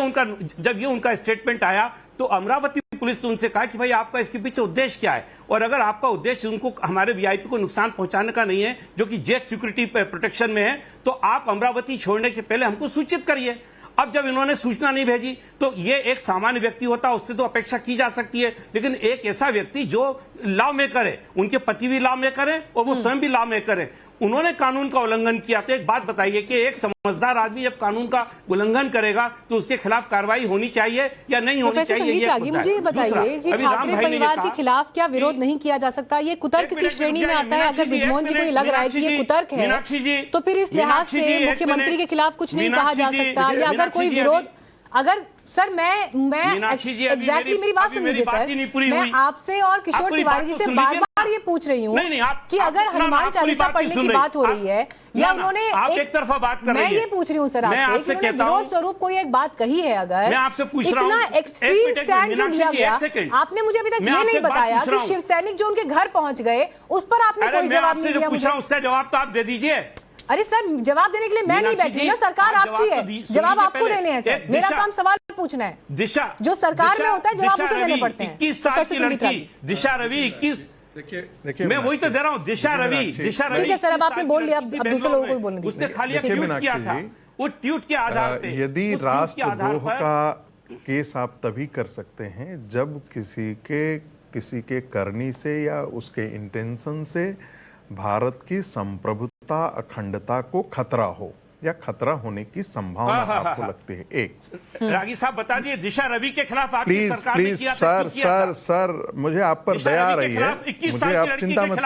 उनका स्टेटमेंट आया तो अमरावती पुलिस ने उनसे कहा कि भाई आपका इसके पीछे उद्देश्य क्या है, और अगर आपका उद्देश्य उनको हमारे वीआईपी को नुकसान पहुंचाने का नहीं है जो कि जेट सिक्योरिटी प्रोटेक्शन में है, तो आप अमरावती छोड़ने के पहले हमको सूचित करिए। अब जब इन्होंने सूचना नहीं भेजी तो ये एक सामान्य व्यक्ति होता उससे तो अपेक्षा की जा सकती है, लेकिन एक ऐसा व्यक्ति जो लॉ मेकर है, उनके पति भी लॉ मेकर है और वो स्वयं भी लॉ मेकर है, उन्होंने कानून का उल्लंघन किया। तो एक बात बताइए कि एक समझदार आदमी जब कानून का उल्लंघन करेगा तो उसके खिलाफ कार्रवाई होनी चाहिए या नहीं होनी चाहिए? मुझे ये बताइए कि ठाकरे परिवार के खिलाफ क्या विरोध नहीं किया जा सकता? ये कुतर्क की श्रेणी में आता है। अगर ब्रिजमोहन जी को ये लग रहा है कि ये कुतर्क है तो फिर इस लिहाज से मुख्यमंत्री के खिलाफ कुछ नहीं कहा जा सकता, या अगर कोई विरोध, अगर सर मैं एग्जैक्टली मेरी बात सुन लीजिए सर, मैं आपसे और किशोर तिवारी जी से बार बार ये पूछ रही हूँ कि अगर हनुमान चालीसा पढ़ने की बात हो रही है या उन्होंने एक तरफा बात कर रही है, मैं ये पूछ रही हूँ सर आपसे कि विरोध स्वरूप कोई एक बात कही है, अगर मैं आपसे पूछ रहा हूँ, इतना एक्सट्रीम स्टैंड जो लिया गया, आपने मुझे अभी तक ये नहीं बताया कि शिव सैनिक जो उनके घर पहुंच गए उस पर आपने कोई जवाब नहीं दिया। उसका जवाब तो आप दे दीजिए। अरे सर, जवाब देने के लिए मैं नहीं बैठी ना, सरकार आपकी है, जवाब आपको देने हैं सर। मेरा काम सवाल पूछना है। दिशा जो सरकार में होता है जवाब उसे देने पड़ते हैं। 21 साल की लड़की दिशा रवि, 21, देखिए मैं वही तो दे रहा हूँ। दिशा रवि ठीक है सर, अब आपने बोल लिया, अब दूसरे लोगों को भी बोलने दीजिए। उसने खाली ट्वीट किया था, वो ट्वीट के आधार पे, यदि राष्ट्रद्रोह का केस आप तभी कर सकते हैं जब किसी के करनी से या उसके इंटेंशन से भारत की संप्रभुता अखंडता को खतरा हो या खतरा होने की संभावना आपको लगती है। एक रागी साहब बता दिए, दिशा रवि के खिलाफ आपकी सरकार ने किया था। सर मुझे आप पर दया आ रही है, मुझे आप चिंता मत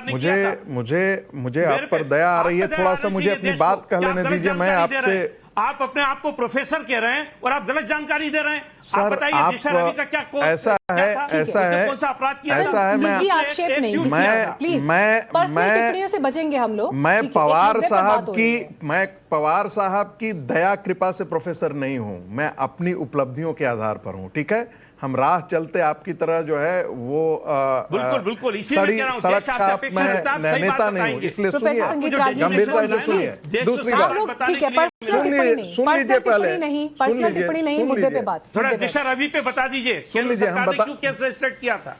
कीजिए, मुझे आप पर दया आ रही है। थोड़ा सा मुझे अपनी बात कह लेने दीजिए। मैं आपसे आप अपने आप को प्रोफेसर कह रहे हैं और आप गलत जानकारी दे रहे हैं। सर, आप बताइए दिशा रवि का क्या ऐसा है, ऐसा है, कौन सा अपराध किया? ऐसा है, निजी आक्षेप नहीं, प्लीज टिप्पणियों से बचेंगे हम लोग। मैं पवार साहब की दया कृपा से प्रोफेसर नहीं हूं, मैं अपनी उपलब्धियों के आधार पर हूं। ठीक है, हम राह चलते आपकी तरह जो है वो बिल्कुल सड़क छाप में नेता नहीं हूं, इसलिए सुनिए, गंभीरता से सुनिए। दूसरी बात, ठीक है, सुन लीजिए पहले, पर्सनल टिप्पणी नहीं, मुद्दे पे बात। थोड़ा दिशा रवि पे बता दीजिए, केंद्र सरकार ने क्यों केस रजिस्टर्ड किया था?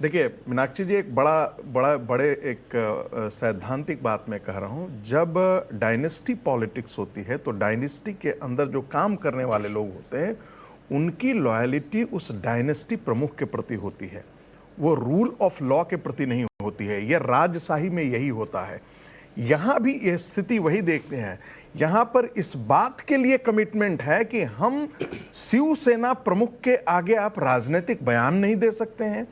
देखिए मीनाक्षी जी, एक बड़े एक सैद्धांतिक बात मैं कह रहा हूं। जब डायनेस्टी पॉलिटिक्स होती है तो डायनेस्टी के अंदर जो काम करने वाले लोग होते हैं उनकी लॉयलिटी उस डायनेस्टी प्रमुख के प्रति होती है, वो रूल ऑफ लॉ के प्रति नहीं होती है। यह राजशाही में यही होता है। यहां भी यह स्थिति वही देखते हैं। यहां पर इस बात के लिए कमिटमेंट है कि हम शिवसेना प्रमुख के आगे आप राजनीतिक बयान नहीं दे सकते हैं,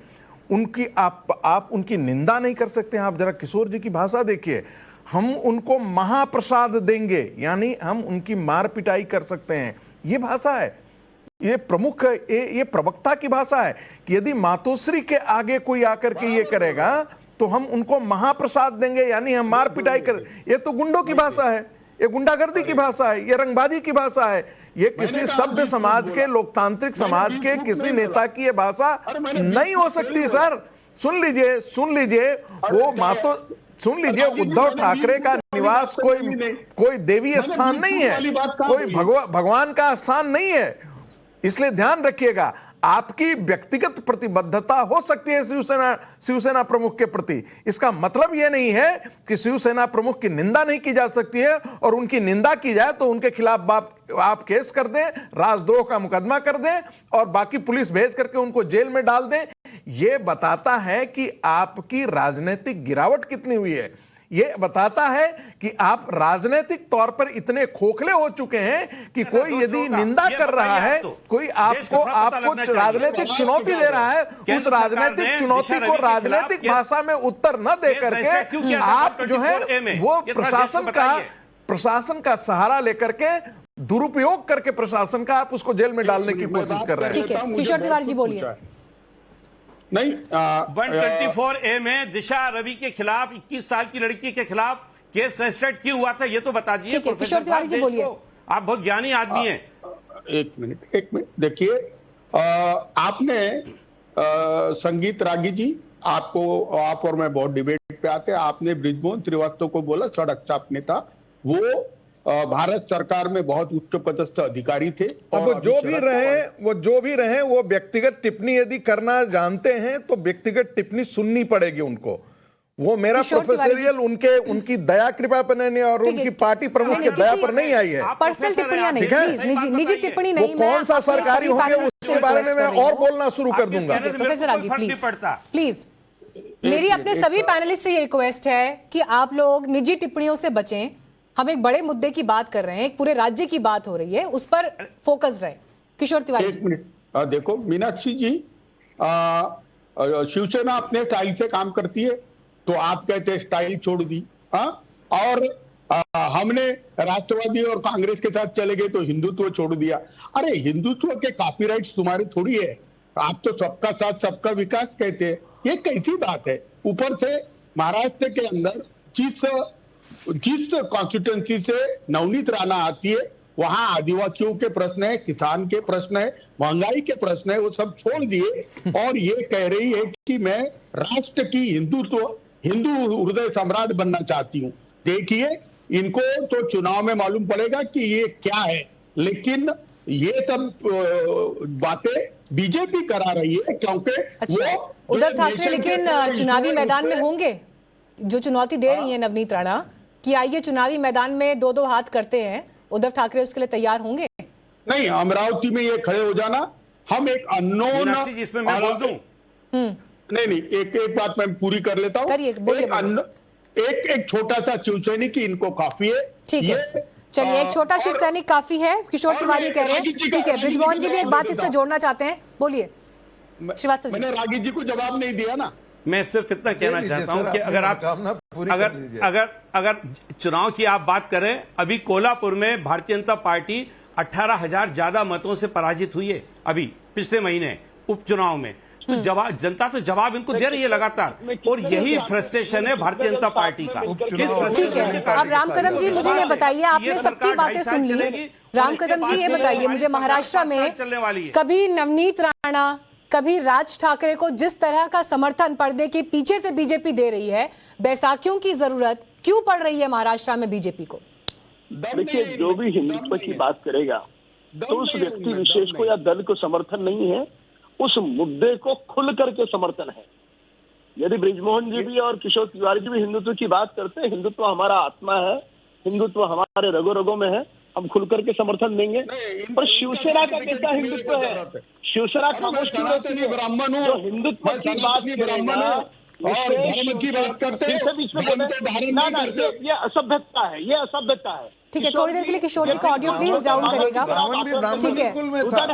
उनकी आप उनकी निंदा नहीं कर सकते हैं। आप जरा किशोर जी की भाषा देखिए, हम उनको महाप्रसाद देंगे, यानी हम उनकी मार पिटाई कर सकते हैं। ये भाषा है, ये प्रमुख, ये प्रवक्ता की भाषा है कि यदि मातोश्री के आगे कोई आकर के ये करेगा तो हम उनको महाप्रसाद देंगे, यानी हम मार पिटाई कर। ये तो गुंडों की भाषा है, ये गुंडागर्दी की भाषा है, ये रंगबाजी की भाषा है। ये किसी सभ्य समाज के, लोकतांत्रिक समाज के किसी नेता की ये भाषा नहीं हो सकती। सर सुन लीजिए, वो सुन लीजिए, उद्धव ठाकरे का निवास कोई देवी स्थान नहीं है, कोई भगवान का स्थान नहीं है। इसलिए ध्यान रखिएगा, आपकी व्यक्तिगत प्रतिबद्धता हो सकती है शिवसेना प्रमुख के प्रति, इसका मतलब यह नहीं है कि शिवसेना प्रमुख की निंदा नहीं की जा सकती है। और उनकी निंदा की जाए तो उनके खिलाफ आप केस कर दें, राजद्रोह का मुकदमा कर दें और बाकी पुलिस भेज करके उनको जेल में डाल दें। यह बताता है कि आपकी राजनीतिक गिरावट कितनी हुई है। यह बताता है कि आप राजनीतिक तौर पर इतने खोखले हो चुके हैं कि कोई यदि निंदा कर रहा है, कोई आपको राजनीतिक चुनौती दे रहा है, उस राजनीतिक चुनौती को राजनीतिक भाषा में उत्तर न दे करके आप जो है वो प्रशासन का सहारा लेकर के, दुरुपयोग करके प्रशासन का, आप उसको जेल में डालने की कोशिश कर रहे हैं। ठीक है, किशोर तिवारी जी बोलिए। नहीं, 124A में दिशा रवि के खिलाफ 21 साल की लड़की के खिलाफ केस रजिस्टर्ड क्यों हुआ था, ये तो बता दीजिए। किशोर तिवारी जी बोलिए, आप बहुत ज्ञानी आदमी हैं। एक मिनट देखिए, आपने संगीत रागी जी, आप और मैं बहुत डिबेट पे आते हैं। आपने बृजमोहन श्रीवास्तव को बोला सड़क छाप नेता, वो भारत सरकार में बहुत उच्च पदस्थ अधिकारी थे। और वो जो भी रहे वो व्यक्तिगत टिप्पणी यदि करना जानते हैं तो व्यक्तिगत टिप्पणी सुननी पड़ेगी उनको। वो मेरा प्रोफेसरियल उनकी दया कृपा पर नहीं और उनकी पार्टी प्रमुख के दया पर नहीं आई है। पर्सनल टिप्पणियां नहीं, प्लीज निजी टिप्पणी नहीं। वो कौन सा सरकारी होंगे उसके बारे में मैं और बोलना शुरू कर दूंगा। प्रोफेसर आगे प्लीज, मेरी अपने सभी पैनलिस्ट से ये रिक्वेस्ट है कि आप लोग निजी टिप्पणियों से बचें। हम एक बड़े मुद्दे की बात कर रहे हैं, एक पूरे राज्य की बात हो रही है, उस पर फोकस रहे। किशोर तिवारी एक मिनट देखो मीनाक्षी जी, शिवसेना अपने स्टाइल से काम करती है तो आप कहते हैं स्टाइल छोड़ दी, और हमने राष्ट्रवादी और कांग्रेस के साथ चले गए तो हिंदुत्व छोड़ दिया। अरे हिंदुत्व के कॉपीराइट्स तुम्हारे थोड़ी है, आप तो सबका साथ सबका विकास कहते हैं। ये कैसी बात है? ऊपर से महाराष्ट्र के अंदर जिस कॉन्स्टिट्यूंसी से नवनीत राणा आती है वहां आदिवासियों के प्रश्न है, किसान के प्रश्न है, महंगाई के प्रश्न है, वो सब छोड़ दिए और ये कह रही है कि मैं राष्ट्र की हिंदू हृदय सम्राट बनना चाहती हूँ। देखिए, इनको तो चुनाव में मालूम पड़ेगा कि ये क्या है, लेकिन ये सब बातें बीजेपी करा रही है क्योंकि उद्धव ठाकरे लेकिन चुनावी मैदान में होंगे। जो चुनौती दे रही है नवनीत राणा कि आइए चुनावी मैदान में दो हाथ करते हैं, उद्धव ठाकरे उसके लिए तैयार होंगे? नहीं, अमरावती में ये खड़े हो जाना, हम एक अननोन, इसमें मैं बोल दूं? नहीं, एक बात मैं पूरी कर लेता हूं। एक छोटा सा शिव सैनिक इनको काफी है। ठीक है, चलिए, एक छोटा शिव सैनिक काफी है, किशोर तिवारी कह रहे हैं। ठीक है, बृजमोहन जी भी एक बात इसमें जोड़ना चाहते हैं, बोलिए श्रीवास्तव जी। मैंने रागी जी को जवाब नहीं दिया ना। मैं सिर्फ इतना कहना चाहता हूं कि अगर आप अगर चुनाव की आप बात करें, अभी कोल्हापुर में भारतीय जनता पार्टी 18,000 ज्यादा मतों से पराजित हुई है अभी पिछले महीने उपचुनाव में। तो जवाब जनता तो जवाब इनको दे रही है लगातार, और यही फ्रस्ट्रेशन है भारतीय जनता पार्टी का। ठीक है, अब राम कदम जी मुझे ये बताइए, आपने सबकी बातें सुन ली। राम कदम जी ये बताइए मुझे, महाराष्ट्र में कभी नवनीत राणा, कभी राज ठाकरे को जिस तरह का समर्थन पर्दे के पीछे से बीजेपी दे रही है, बैसाखियों की जरूरत क्यों पड़ रही है महाराष्ट्र में बीजेपी को? देखिए, जो भी हिंदुत्व की बात करेगा तो उस व्यक्ति विशेष को या दल को समर्थन नहीं है, उस मुद्दे को खुल करके समर्थन है। यदि बृजमोहन जी भी और किशोर तिवारी जी भी हिंदुत्व की बात करते हैं, हिंदुत्व हमारा आत्मा है, हिंदुत्व हमारे रगों रगों में है, हम खुल करके समर्थन देंगे। पर शिवसेना का कैसा हिंदुत्व है? शिवसेना खामोश क्यों रहती है? ब्राह्मण जो हिंदुत्व की बात ब्राह्मण है और धर्म की बात करते हैं, बीच में बोले ये असभ्यता है, ये असभ्यता है। ठीक है, थोड़ी देर के लिए किशोर जी का ऑडियो प्लीज डाउन करेगा। ठीक है,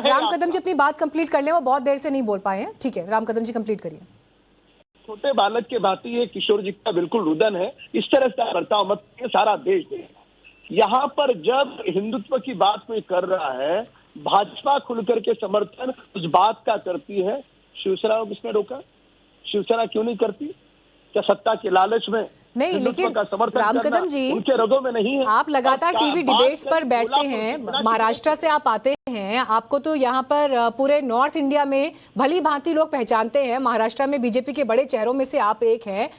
राम कदम जी अपनी बात कंप्लीट कर लें, वो बहुत देर से नहीं बोल पाए हैं। ठीक है, राम कदम जी कंप्लीट करिए। छोटे बालक के भांति ये किशोर जी का बिल्कुल रुदन है, इस तरह से बर्ताव मत करिए, सारा देश देखेगा। यहाँ पर जब हिंदुत्व की बात कोई कर रहा है, भाजपा खुल करके समर्थन उस बात का करती है, शिवसेना को किसने रोका? शिवसेना क्यों नहीं करती? क्या सत्ता के लालच में नहीं? लेकिन राम कदम जी, उनके रगों में नहीं है। आप लगातार टीवी डिबेट्स पर बैठते हैं, महाराष्ट्र से आप आते हैं, आपको तो यहाँ पर पूरे नॉर्थ इंडिया में भली भांति लोग पहचानते हैं, महाराष्ट्र में बीजेपी के बड़े चेहरों में से आप एक हैं।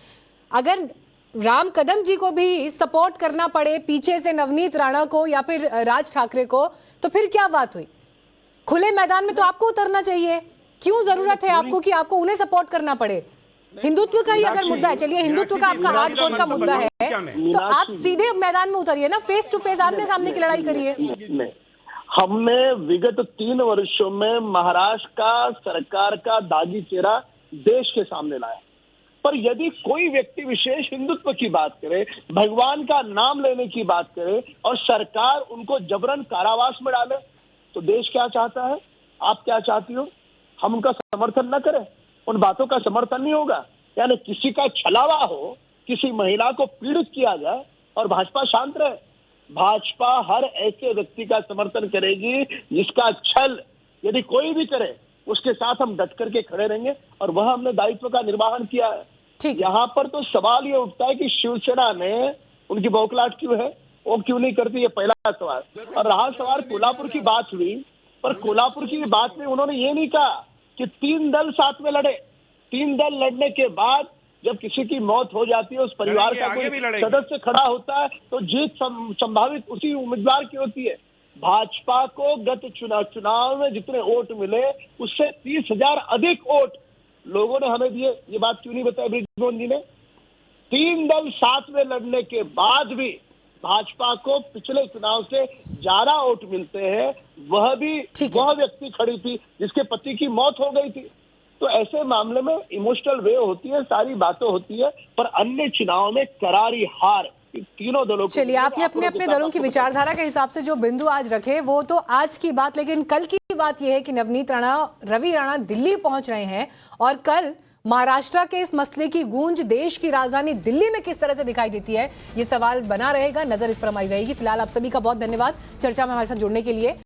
अगर राम कदम जी को भी सपोर्ट करना पड़े पीछे से नवनीत राणा को या फिर राज ठाकरे को, तो फिर क्या बात हुई? खुले मैदान में तो आपको उतरना चाहिए, क्यों जरूरत है आपको कि आपको उन्हें सपोर्ट करना पड़े? हिंदुत्व का ही अगर मुद्दा है, चलिए हिंदुत्व का आपका हार्डकोर का मुद्दा है, तो आप सीधे मैदान में उतरिए ना, फेस टू फेस आमने सामने की लड़ाई करिए। हमने विगत 3 वर्षों में महाराष्ट्र का सरकार का दागी चेहरा देश के सामने लाया। पर यदि कोई व्यक्ति विशेष हिंदुत्व की बात करे, भगवान का नाम लेने की बात करे और सरकार उनको जबरन कारावास में डाले, तो देश क्या चाहता है? आप क्या चाहती हो? हम उनका समर्थन न करें? उन बातों का समर्थन नहीं होगा? यानी किसी का छलावा हो, किसी महिला को पीड़ित किया जाए और भाजपा शांत रहे? भाजपा हर ऐसे व्यक्ति का समर्थन करेगी जिसका छल यदि कोई भी करे, उसके साथ हम डट करके खड़े रहेंगे, और वह हमने दायित्व का निर्वहन किया है। यहाँ पर तो सवाल ये उठता है कि शिवसेना ने उनकी बौखलाहट क्यों है, वो क्यों नहीं करती, ये पहला सवाल। और रहा सवाल कोल्हापुर की बात हुई, पर कोल्हापुर की बात में उन्होंने ये नहीं कहा कि 3 दल साथ में लड़े। 3 दल लड़ने के बाद जब किसी की मौत हो जाती है, उस परिवार का कोई सदस्य खड़ा होता है, तो जीत संभावित उसी उम्मीदवार की होती है। भाजपा को गत चुनाव में जितने वोट मिले, उससे 30,000 अधिक वोट लोगों ने हमें दिए। ये बात क्यों नहीं बताई बृजमोहन जी ने? 3 दल साथ में लड़ने के बाद भी भाजपा को पिछले चुनाव से ज्यादा वोट मिलते हैं। वह भी वह व्यक्ति खड़ी थी जिसके पति की मौत हो गई थी। तो ऐसे मामले में इमोशनल वे होती है, सारी बातें होती है, पर अन्य चुनाव में करारी हार तीनों दलों। चलिए, आपने अपने अपने दलों की विचारधारा के हिसाब से जो बिंदु आज रखे वो तो आज की बात, लेकिन कल की बात यह है कि नवनीत राणा, रवि राणा दिल्ली पहुंच रहे हैं, और कल महाराष्ट्र के इस मसले की गूंज देश की राजधानी दिल्ली में किस तरह से दिखाई देती है, ये सवाल बना रहेगा, नजर इस पर हमारी रहेगी। फिलहाल आप सभी का बहुत धन्यवाद चर्चा में हमारे साथ जुड़ने के लिए।